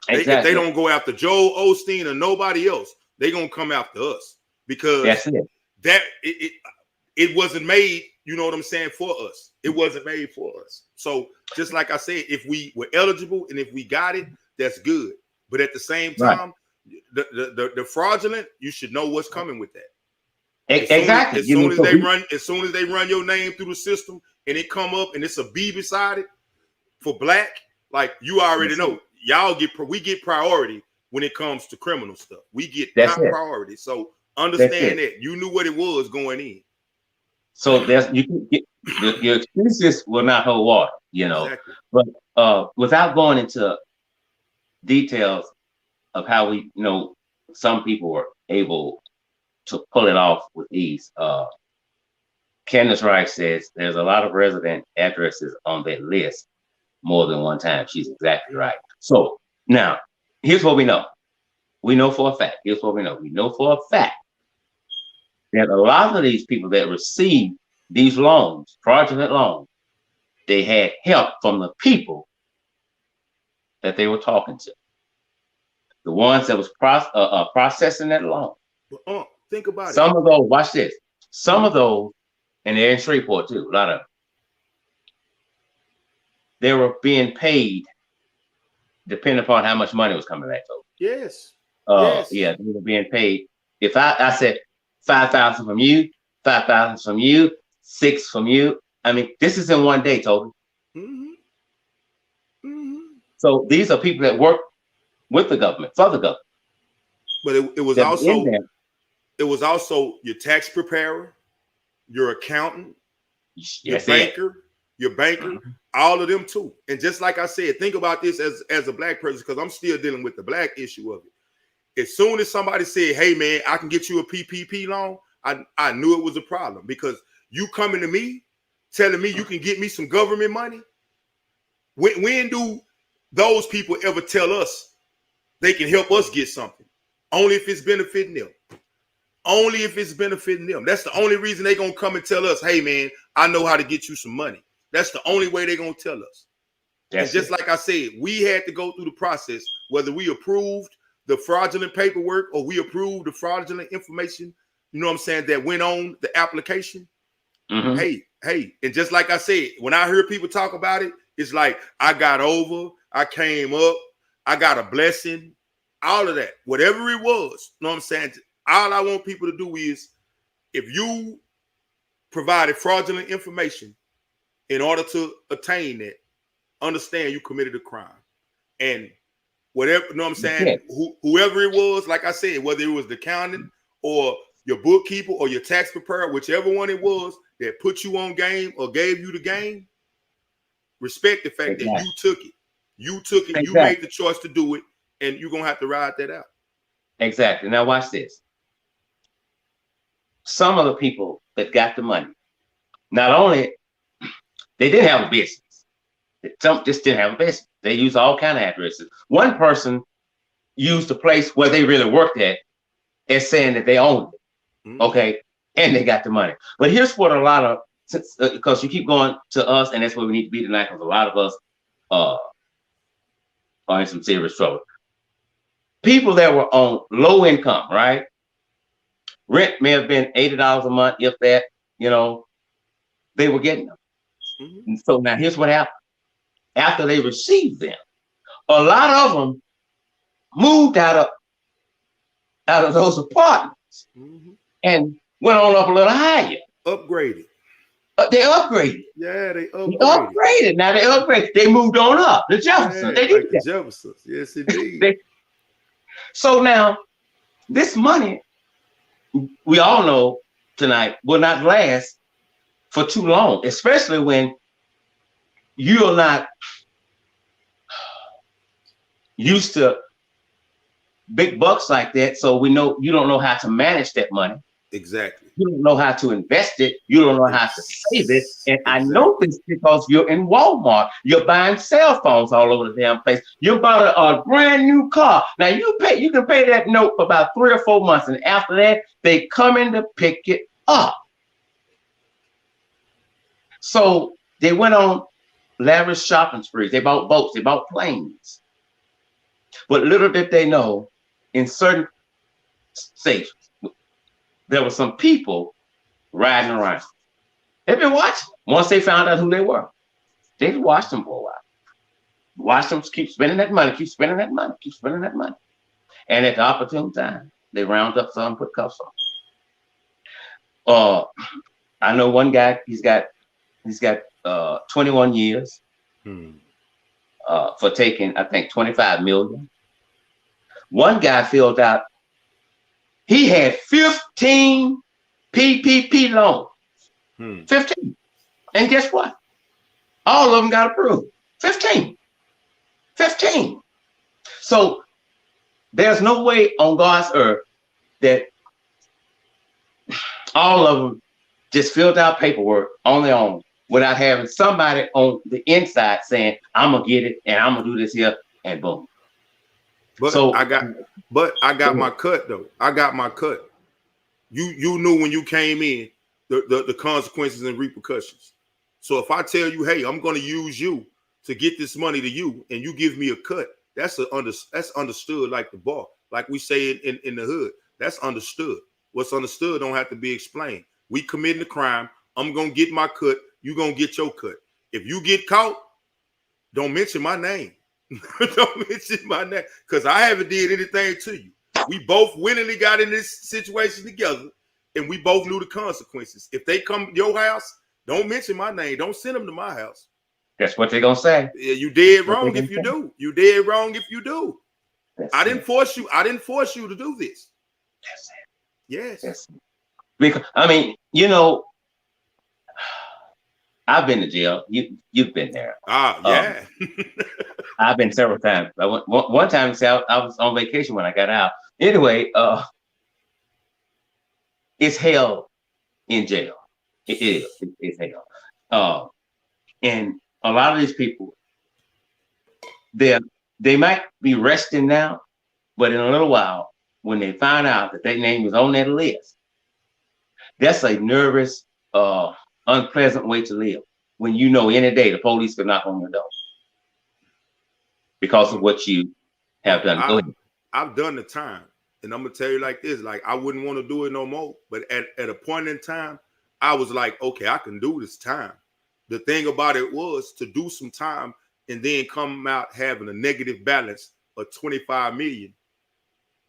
If they don't go after Joel Osteen or nobody else, they're gonna come after us, because it wasn't made, you know what I'm saying, for us. It wasn't made for us. So just like I said, if we were eligible and if we got it, that's good. But at the same time, the fraudulent, you should know what's coming with that. Exactly. As soon as they run your name through the system and it come up and it's a B beside it for Black, like, you already know, we get priority when it comes to criminal stuff. We get top priority. So understand that you knew what it was going in. So your excuses will not hold water, Exactly. But without going into details of how we, some people were able to pull it off with ease. Candace Wright says there's a lot of resident addresses on that list more than one time. She's exactly right. So now, here's what we know. We know for a fact. Here's what we know. We know for a fact that a lot of these people that received these loans, fraudulent loans, they had help from the people that they were talking to. The ones that was processing that loan. Think about it. Some of those, watch this. Some of those, and they're in Shreveport too, a lot of them, they were being paid depending upon how much money was coming back to them. Yes. Yeah, they were being paid. If I said 5,000 from you, 5,000 from you, 6 from you. I mean, this is in one day, Toby. So these are people that work with the government, for the government. But it was also your tax preparer, your accountant, your banker, all of them too. And just like I said, think about this as a Black person, because I'm still dealing with the Black issue of it. As soon as somebody said, hey man, I can get you a PPP loan, I knew it was a problem, because you coming to me telling me you can get me some government money. When do those people ever tell us they can help us get something? Only if it's benefiting them. Only if it's benefiting them. That's the only reason they're gonna come and tell us, hey man, I know how to get you some money. That's the only way they're gonna tell us. And just like I said, we had to go through the process, whether we approved the fraudulent paperwork or we approved the fraudulent information, you know what I'm saying, that went on the application. Hey, and just like I said, when I hear people talk about it, it's like, I got over, I came up, I got a blessing, all of that, whatever it was, you know what I'm saying? All I want people to do is, if you provided fraudulent information in order to attain that, understand you committed a crime. And whatever, you know what I'm saying? Whoever it was, like I said, whether it was the accountant or your bookkeeper or your tax preparer, whichever one it was that put you on game or gave you the game, respect the fact that you took it. You took it, you made the choice to do it, and you're going to have to ride that out. Exactly. Now watch this. Some of the people that got the money, not only, they didn't have a business. Some just didn't have a business. They used all kind of addresses. One person used the place where they really worked at as saying that they owned it. Okay. And they got the money. But here's what a lot of, because you keep going to us, and that's where we need to be tonight, because a lot of us are in some serious trouble. People that were on low income, right? Rent may have been $80 a month, if that. you know, they were getting them. And so now here's what happened. After they received them, a lot of them moved out of those apartments and went on up a little higher. Upgraded. They upgraded. Yeah, they upgraded. Now they upgraded. They moved on up. The Jeffersons. Yeah, they did like that. The Jeffersons. Yes, indeed. So now, this money, we all know tonight, will not last for too long, especially when you're not used to big bucks like that. So we know you don't know how to manage that money. Exactly. You don't know how to invest it. You don't know how to save it. And I know this because you're in Walmart. You're buying cell phones all over the damn place. You bought a brand new car. Now you can pay that note for about 3 or 4 months. And after that, they come in to pick it up. So they went on lavish shopping sprees. They bought boats. They bought planes. But little did they know, in certain states, there were some people riding around. They've been watching. Once they found out who they were, they watched them for a while. Watched them keep spending that money, keep spending that money, keep spending that money. And at the opportune time, they round up some, put cuffs on. I know one guy. He's got 21 years for taking, I think, 25 million. One guy filled out. He had 15 PPP loans. 15. And guess what? All of them got approved. 15. So there's no way on God's earth that all of them just filled out paperwork on their own without having somebody on the inside saying, I'm going to get it and I'm going to do this here, and boom. But I got my cut though. I got my cut. You knew when you came in the consequences and repercussions. So if I tell you, hey, I'm going to use you to get this money to you, and you give me a cut, that's understood like the bar, like we say in the hood. That's understood. What's understood don't have to be explained. We committing the crime. I'm gonna get my cut. You gonna get your cut. If you get caught, don't mention my name. Don't mention my name, because I haven't did anything to you. We both willingly got in this situation together, and we both knew the consequences. If they come to your house, don't mention my name. Don't send them to my house. That's what they're gonna say. Yeah, you did wrong if you do. You did wrong if you do. I didn't force you. I didn't force you to do this. That's it. Yes. That's it. Because I mean, you know, I've been to jail. You've been there. Yeah. I've been several times. I went one time. I was on vacation when I got out. Anyway, it's hell in jail. It is. It's hell. And a lot of these people, they might be resting now, but in a little while, when they find out that their name is on that list, that's a nervous, unpleasant way to live. When you know any day the police could knock on your door because of what you have done. Go ahead. I've done the time, and I'm gonna tell you like this: like I wouldn't want to do it no more. But at a point in time, I was like, okay, I can do this time. The thing about it was to do some time and then come out having a negative balance of 25 million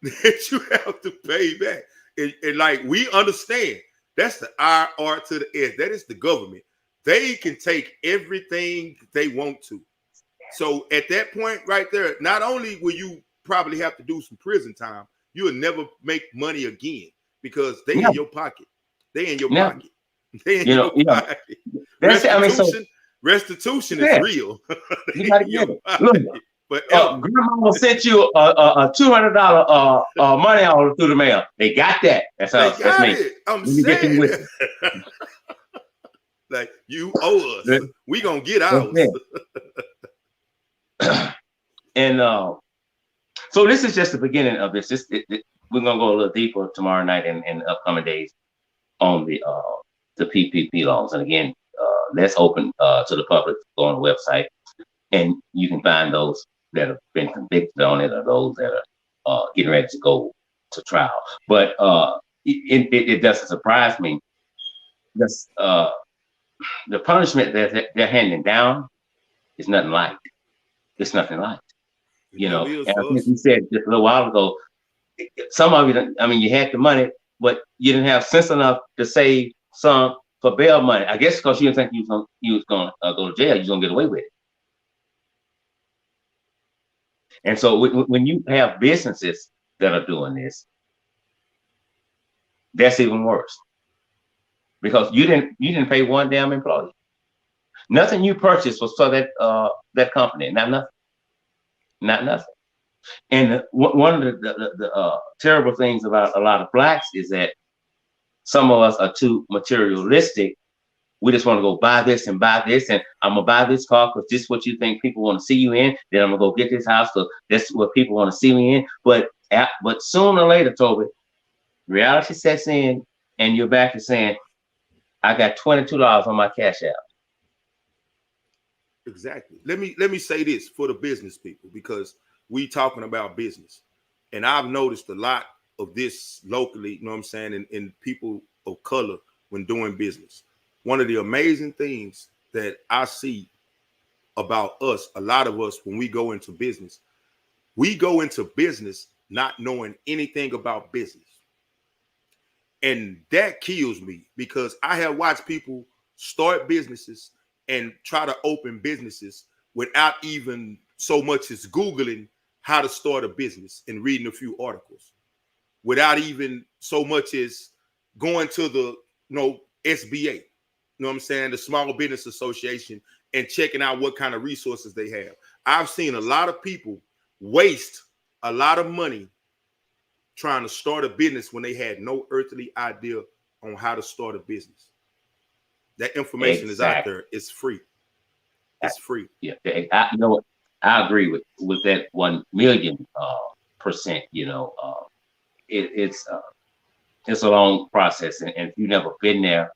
that you have to pay back. And like, we understand that's the IR to the S. That is the government. They can take everything they want to. So at that point right there, not only will you probably have to do some prison time, you'll never make money again because they in your pocket. They in your pocket. They in your pocket. Restitution is real. You gotta get it. Look, but grandma sent you a $200 money order through the mail. They got that. That's us. That's me. I'm saying, like, you owe us. We gonna get ours. And so this is just the beginning of this. We're gonna go a little deeper tomorrow night and in the upcoming days on the PPP loans. And again, that's open to the public. Go on the website, and you can find those that have been convicted on it, or those that are getting ready to go to trial. But it doesn't surprise me this, the punishment that they're handing down is nothing light. It's nothing light. It never is And I for think us. you said just a little while ago, some of you, I mean, you had the money, but you didn't have sense enough to save some for bail money. I guess because you didn't think you was going to go to jail, you was going to get away with it. And so when you have businesses that are doing this, that's even worse because you didn't pay one damn employee. Nothing you purchased was for that company. Not nothing. Not nothing. And one of the terrible things about a lot of blacks is that some of us are too materialistic. We just want to go buy this, and I'm gonna buy this car because this is what you think people want to see you in. Then I'm gonna go get this house because that's what people want to see me in. But sooner or later, Toby, reality sets in, and you're back to saying, "I got $22 on my cash out." Exactly. Let me say this for the business people, because we talking about business, and I've noticed a lot of this locally. You know what I'm saying? In people of color when doing business. One of the amazing things that I see about us, a lot of us, when we go into business not knowing anything about business. And that kills me because I have watched people start businesses and try to open businesses without even so much as Googling how to start a business and reading a few articles, without even so much as going to the SBA. You know what I'm saying? The Small Business Association, and checking out what kind of resources they have. I've seen a lot of people waste a lot of money trying to start a business when they had no earthly idea on how to start a business. That information is out there. It's free. It's free. Yeah, you know what? I agree with that 1,000,000%. It's a long process, and if you've never been there,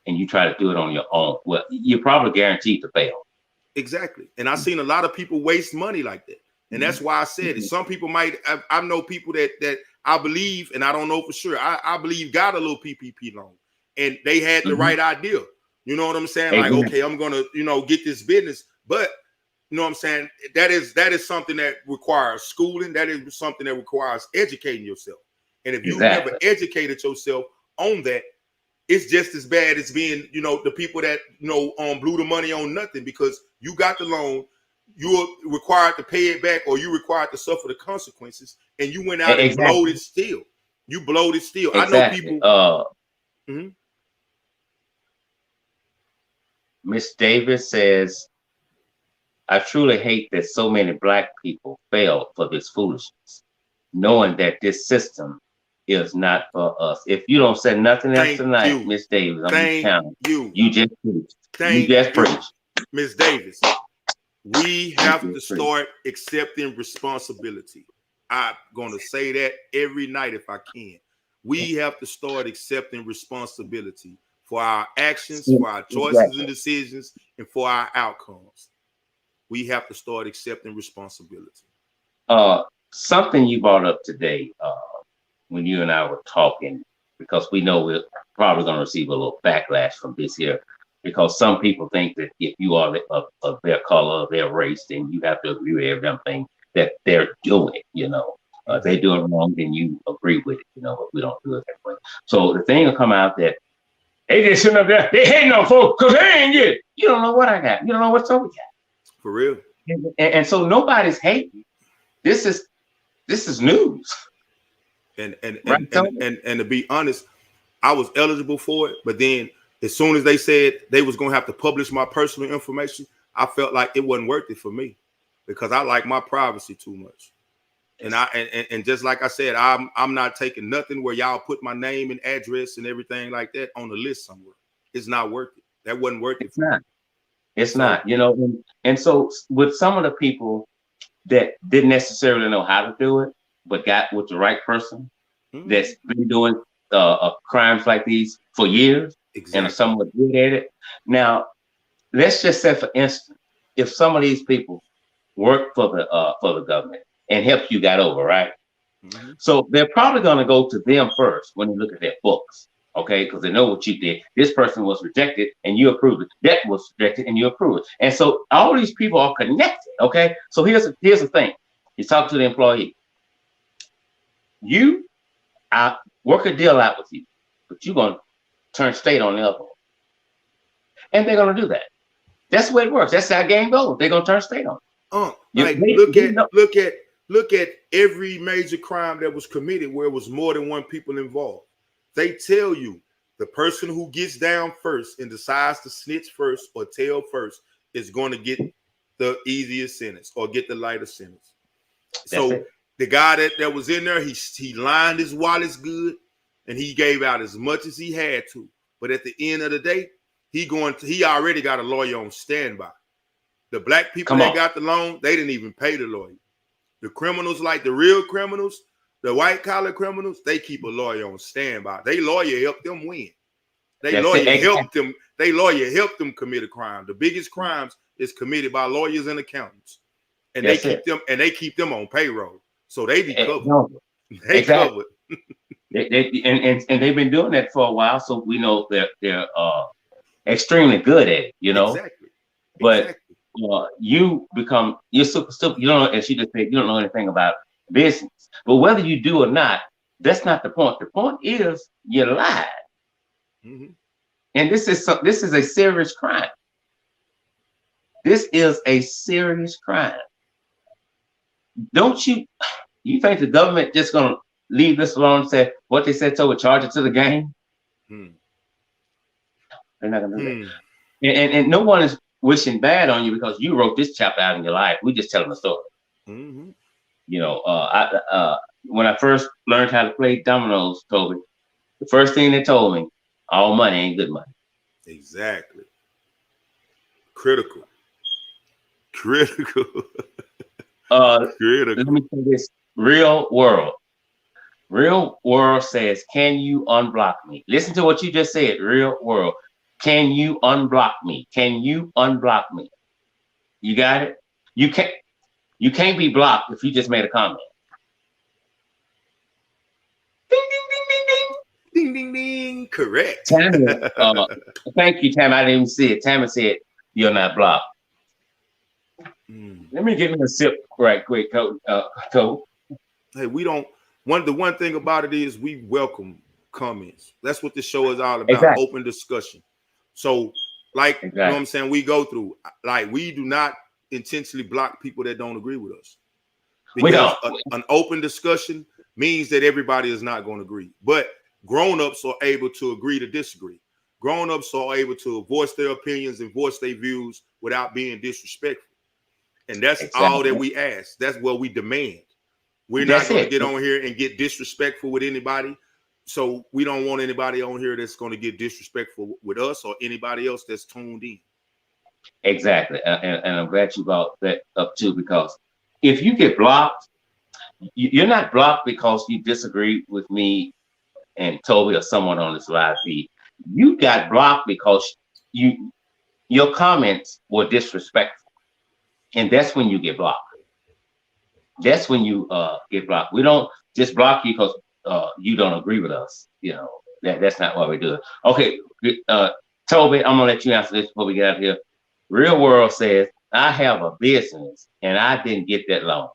and you try to do it on your own, well, you're probably guaranteed to fail. Exactly. And I've seen a lot of people waste money like that. And that's why I said it. Some people might, I know people that I believe, and I don't know for sure, I believe got a little PPP loan, and they had the right idea. You know what I'm saying? Like, okay, I'm going to, get this business. But, you know what I'm saying? That is something that requires schooling. That is something that requires educating yourself. And if you've never educated yourself on that, it's just as bad as being, the people that, blew the money on nothing, because you got the loan, you're required to pay it back, or you're required to suffer the consequences, and you went out and blowed it still. You blowed it still. Exactly. I know people. Miss Davis says, I truly hate that so many Black people fail for this foolishness, knowing that this system is not for us. If you don't say nothing else tonight, Miss Davis, I'm going to count you. You just preached. You just preached. Miss Davis, we have to start accepting responsibility. I'm going to say that every night if I can. We have to start accepting responsibility for our actions, for our choices and decisions, and for our outcomes. We have to start accepting responsibility. Something you brought up today, when you and I were talking, because we know we're probably going to receive a little backlash from this here, because some people think that if you are of their color, of their race, then you have to agree with everything that they're doing. If they're doing wrong, then you agree with it. But we don't do it that way. So the thing will come out that they just sitting up there, they hating on folks because they ain't get it. You don't know what I got. You don't know what Toby got. For real. And so nobody's hating. This is news. And to be honest, I was eligible for it, but then as soon as they said they was gonna have to publish my personal information, I felt like it wasn't worth it for me, because I like my privacy too much. And just like I said, I'm not taking nothing where y'all put my name and address and everything like that on the list somewhere. It's not worth it. That wasn't worth it. It's not. It's not. And so with some of the people that didn't necessarily know how to do it, but got with the right person that's been doing crimes like these for years and are somewhat good at it. Now, let's just say, for instance, if some of these people work for the government and help you got over, right? So they're probably going to go to them first when you look at their books Okay, because they know what you did. This person was rejected and you approved it. That was rejected and you approved it. And so all these people are connected. Okay, so here's the thing. He's talking to the employee. I work a deal out with you, but you're gonna turn state on the other one, and they're gonna do that. That's the way it works. That's how game goes. They're gonna turn state on. Look at every major crime that was committed where it was more than one people involved. They tell you the person who gets down first and decides to snitch first or tell first is going to get the easiest sentence or get the lighter sentence. So the guy that was in there, he lined his wallets good and he gave out as much as he had to. But at the end of the day, he already got a lawyer on standby. The black people that got the loan, they didn't even pay the lawyer. The criminals, like the real criminals, the white collar criminals, they keep a lawyer on standby. They lawyer helped them win. They lawyer helped them commit a crime. The biggest crimes is committed by lawyers and accountants. And they keep them on payroll. So they be covered. They covered. and they've been doing that for a while, so we know they're extremely good at it, you know. Exactly. But you're super stupid. You don't know, as she just said, you don't know anything about business. But whether you do or not, that's not the point. The point is you lied. Mm-hmm. And this is a serious crime. This is a serious crime. Don't you think the government just gonna leave this alone and say what they said so, charge it to the game? They're not gonna do that. And no one is wishing bad on you because you wrote this chapter out in your life. We just telling the story. Mm-hmm. You know, when I first learned how to play dominoes, Toby, the first thing they told me, all money ain't good money. Exactly. Critical. Let me say this. Real world says, can you unblock me? Listen to what you just said. Real world. Can you unblock me? Can you unblock me? You got it? You can't be blocked if you just made a comment. Ding, ding, ding, ding, ding. Ding, ding, ding. Correct. Tammy, thank you, Tammy. I didn't even see it. Tammy said, you're not blocked. Let me get me a sip right quick, Cole. Hey, the one thing about it is we welcome comments. That's what this show is all about. Exactly. Open discussion. So, you know what I'm saying? We go through, we do not intentionally block people that don't agree with us. Because an open discussion means that everybody is not going to agree. But grown-ups are able to agree to disagree. Grown-ups are able to voice their opinions and voice their views without being disrespectful. And that's all that we ask. That's what we demand. We're not going to get on here and get disrespectful with anybody. So we don't want anybody on here that's going to get disrespectful with us or anybody else that's tuned in. Exactly. And I'm glad you brought that up too, because if you get blocked, you're not blocked because you disagree with me and Toby or someone on this live feed. You got blocked because your comments were disrespectful. And that's when you get blocked. That's when you get blocked. We don't just block you because you don't agree with us. You know, that's not why we do it. Okay, Toby, I'm gonna let you answer this before we get out of here. Real world says, I have a business and I didn't get that loan.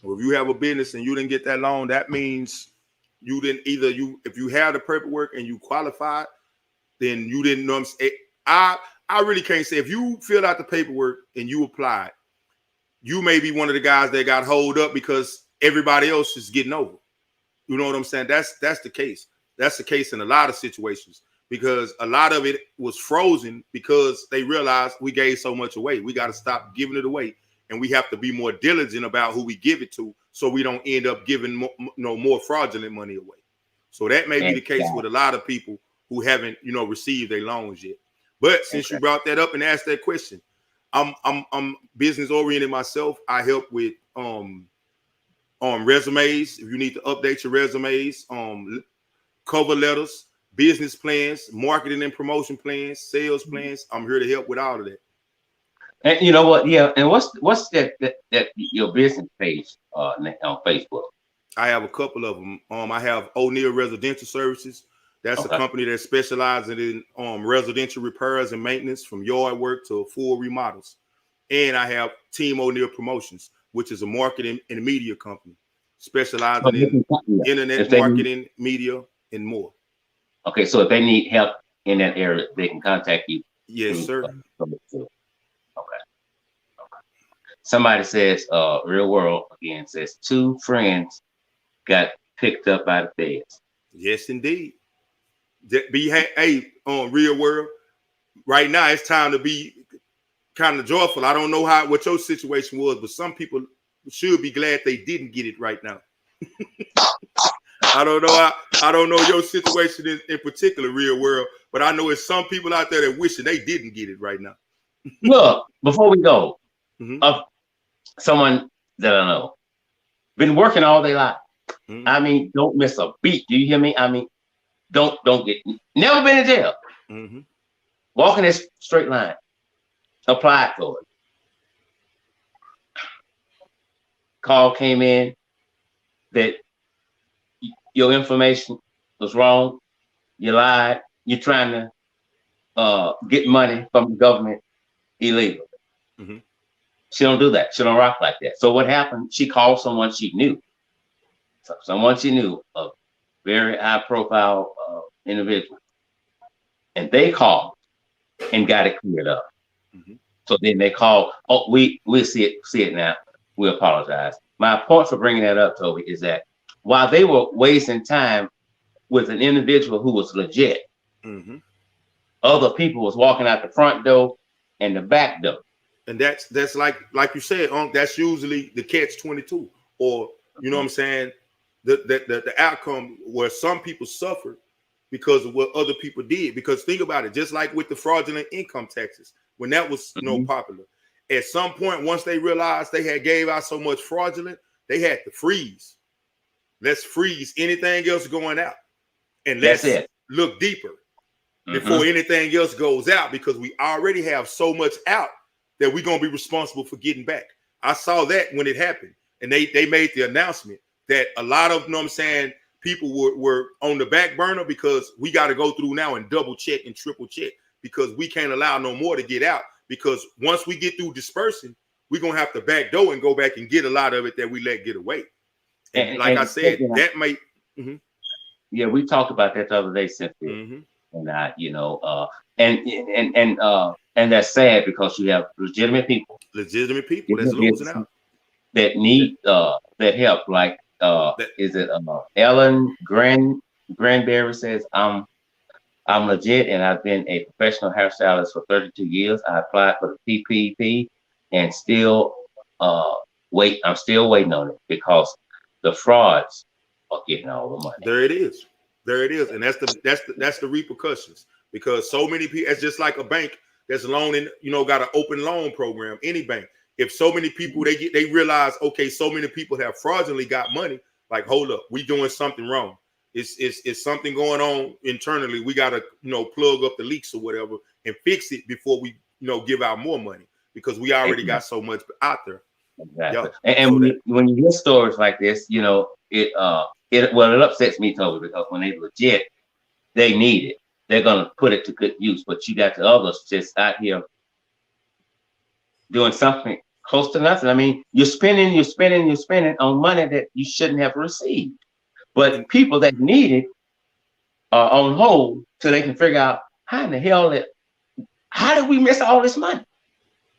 Well, if you have a business and you didn't get that loan, that means you didn't if you have the paperwork and you qualified, then you didn't know. I really can't say if you filled out the paperwork and you applied, you may be one of the guys that got holed up because everybody else is getting over. You know what I'm saying? That's the case. That's the case in a lot of situations because a lot of it was frozen because they realized we gave so much away. We got to stop giving it away, and we have to be more diligent about who we give it to so we don't end up giving more fraudulent money away. So that may be the case with a lot of people who haven't, received their loans yet. But since you brought that up and asked that question, I'm business oriented myself. I help with resumes. If you need to update your resumes, cover letters, business plans, marketing and promotion plans, sales plans. I'm here to help with all of that. And you know what? Yeah. And what's that your business page on Facebook? I have a couple of them. I have O'Neill Residential Services. That's a company that specializes in residential repairs and maintenance from yard work to full remodels. And I have Team O'Neill Promotions, which is a marketing and media company specializing in internet marketing, media, and more. Okay, so if they need help in that area, they can contact you. Yes, sir. Okay. Somebody says, real world again says 2 friends got picked up by the feds. Yes, indeed. Hey, on real world, right now it's time to be kind of joyful. I don't know what your situation was, but some people should be glad they didn't get it right now. I don't know your situation in particular, real world, but I know it's some people out there that wishing they didn't get it right now. Look, before we go, someone that I know been working all day life. I mean, don't miss a beat. Do you hear me? I mean, don't get never been in jail. Walking this straight line. Applied for it. Call came in that your information was wrong. You lied. You're trying to get money from the government illegally. She don't do that. She don't rock like that. So what happened? She called someone she knew. Someone she knew, a very high profile individual. And they called and got it cleared up. So then they called, oh, we see it now. We apologize. My point for bringing that up, Toby, is that while they were wasting time with an individual who was legit, other people was walking out the front door and the back door. And that's like you said, that's usually the catch-22, or you know what I'm saying, the outcome where some people suffer because of what other people did. Because think about it, just like with the fraudulent income taxes, when that was popular, at some point, once they realized they had gave out so much fraudulent, they had to freeze. Let's freeze anything else going out, and let's look deeper before anything else goes out, because we already have so much out that we're gonna be responsible for getting back. I saw that when it happened, and they made the announcement that a lot of, you know what I'm saying, people were on the back burner because we got to go through now and double check and triple check, because we can't allow no more to get out, because once we get through dispersing, we're gonna have to backdoor and go back and get a lot of it that we let get away. And like I said, that might yeah, we talked about that the other day, Cynthia. And I, you know, and that's sad, because you have legitimate people that's losing out, that need that help. Like is it Ellen Granberry says, I'm legit, and I've been a professional hairstylist for 32 years. I applied for the PPP and still I'm still waiting on it, because the frauds are getting all the money. There it is, and that's the repercussions, because so many people. It's just like a bank that's loaning, you know, got an open loan program. Any bank, if so many people they realize, okay, so many people have fraudulently got money. Like, hold up, we doing something wrong. It's something going on internally. We got to, you know, plug up the leaks or whatever and fix it before we, you know, give out more money, because we already got so much out there. Exactly. And when you hear stories like this, you know, it upsets me totally, because when they legit, they need it. They're gonna put it to good use. But you got the others just out here doing something close to nothing. I mean, you're spending on money that you shouldn't have received. But people that need it are on hold till they can figure out how in the hell how did we miss all this money?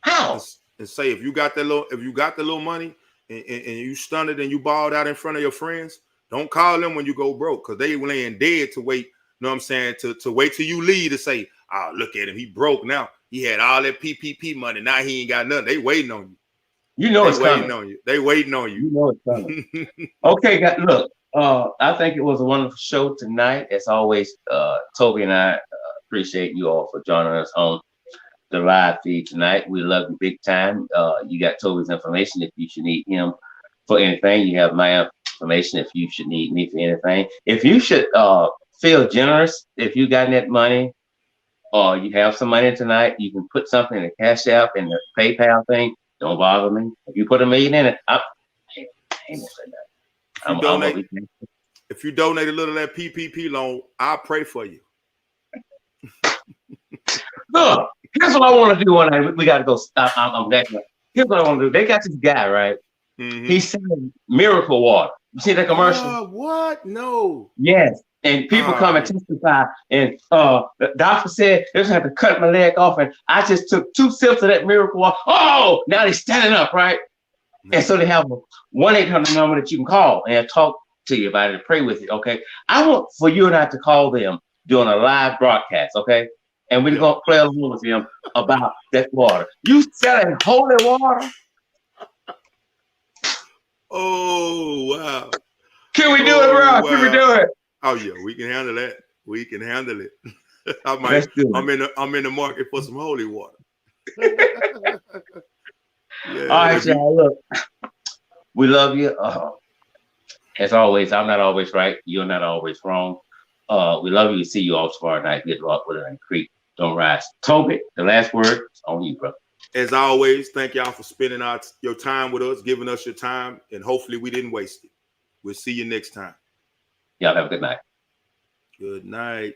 How? And say, if you got the little money and you stunned it and you balled out in front of your friends, don't call them when you go broke, because they laying dead to wait. You know what I'm saying? To wait till you leave to say, oh, look at him, he broke now. He had all that PPP money. Now he ain't got nothing. They waiting on you. You know it's waiting coming. on you. They waiting on you. You know it's coming. Okay, look. I think it was a wonderful show tonight. As always, Toby and I appreciate you all for joining us on the live feed tonight. We love you big time. You got Toby's information if you should need him for anything. You have my information if you should need me for anything. If you should feel generous, if you got that money, or you have some money tonight, you can put something in the Cash App and the PayPal thing. Don't bother me. If you put $1 million in it, I ain't gonna say that. if you donate a little of that PPP loan, I'll pray for you. Look, here's what I want to do when we got to go stop. I'm back. Here's what I want to do. They got this guy, right? Mm-hmm. He's selling miracle water. You see that commercial? What? No. Yes. And people come and testify. And the doctor said, they just have to cut my leg off. And I just took 2 sips of that miracle water. Oh, now they're standing up, right? And so they have a 1-800 number that you can call and talk to you about it and pray with you, okay? I want for you and I to call them doing a live broadcast, okay? And we're going to play along with them about that water. You selling holy water? Oh, wow. Can we do it, bro? Wow. Can we do it? Oh, yeah, we can handle that. We can handle it. I'm in the market for some holy water. All right, y'all. Look, we love you. As always, I'm not always right. You're not always wrong. We love you. See you all tomorrow night. Get rock with it and creek. Don't rise. Toby, the last word on you, bro. As always, thank y'all for spending your time with us, giving us your time, and hopefully we didn't waste it. We'll see you next time. Y'all have a good night. Good night.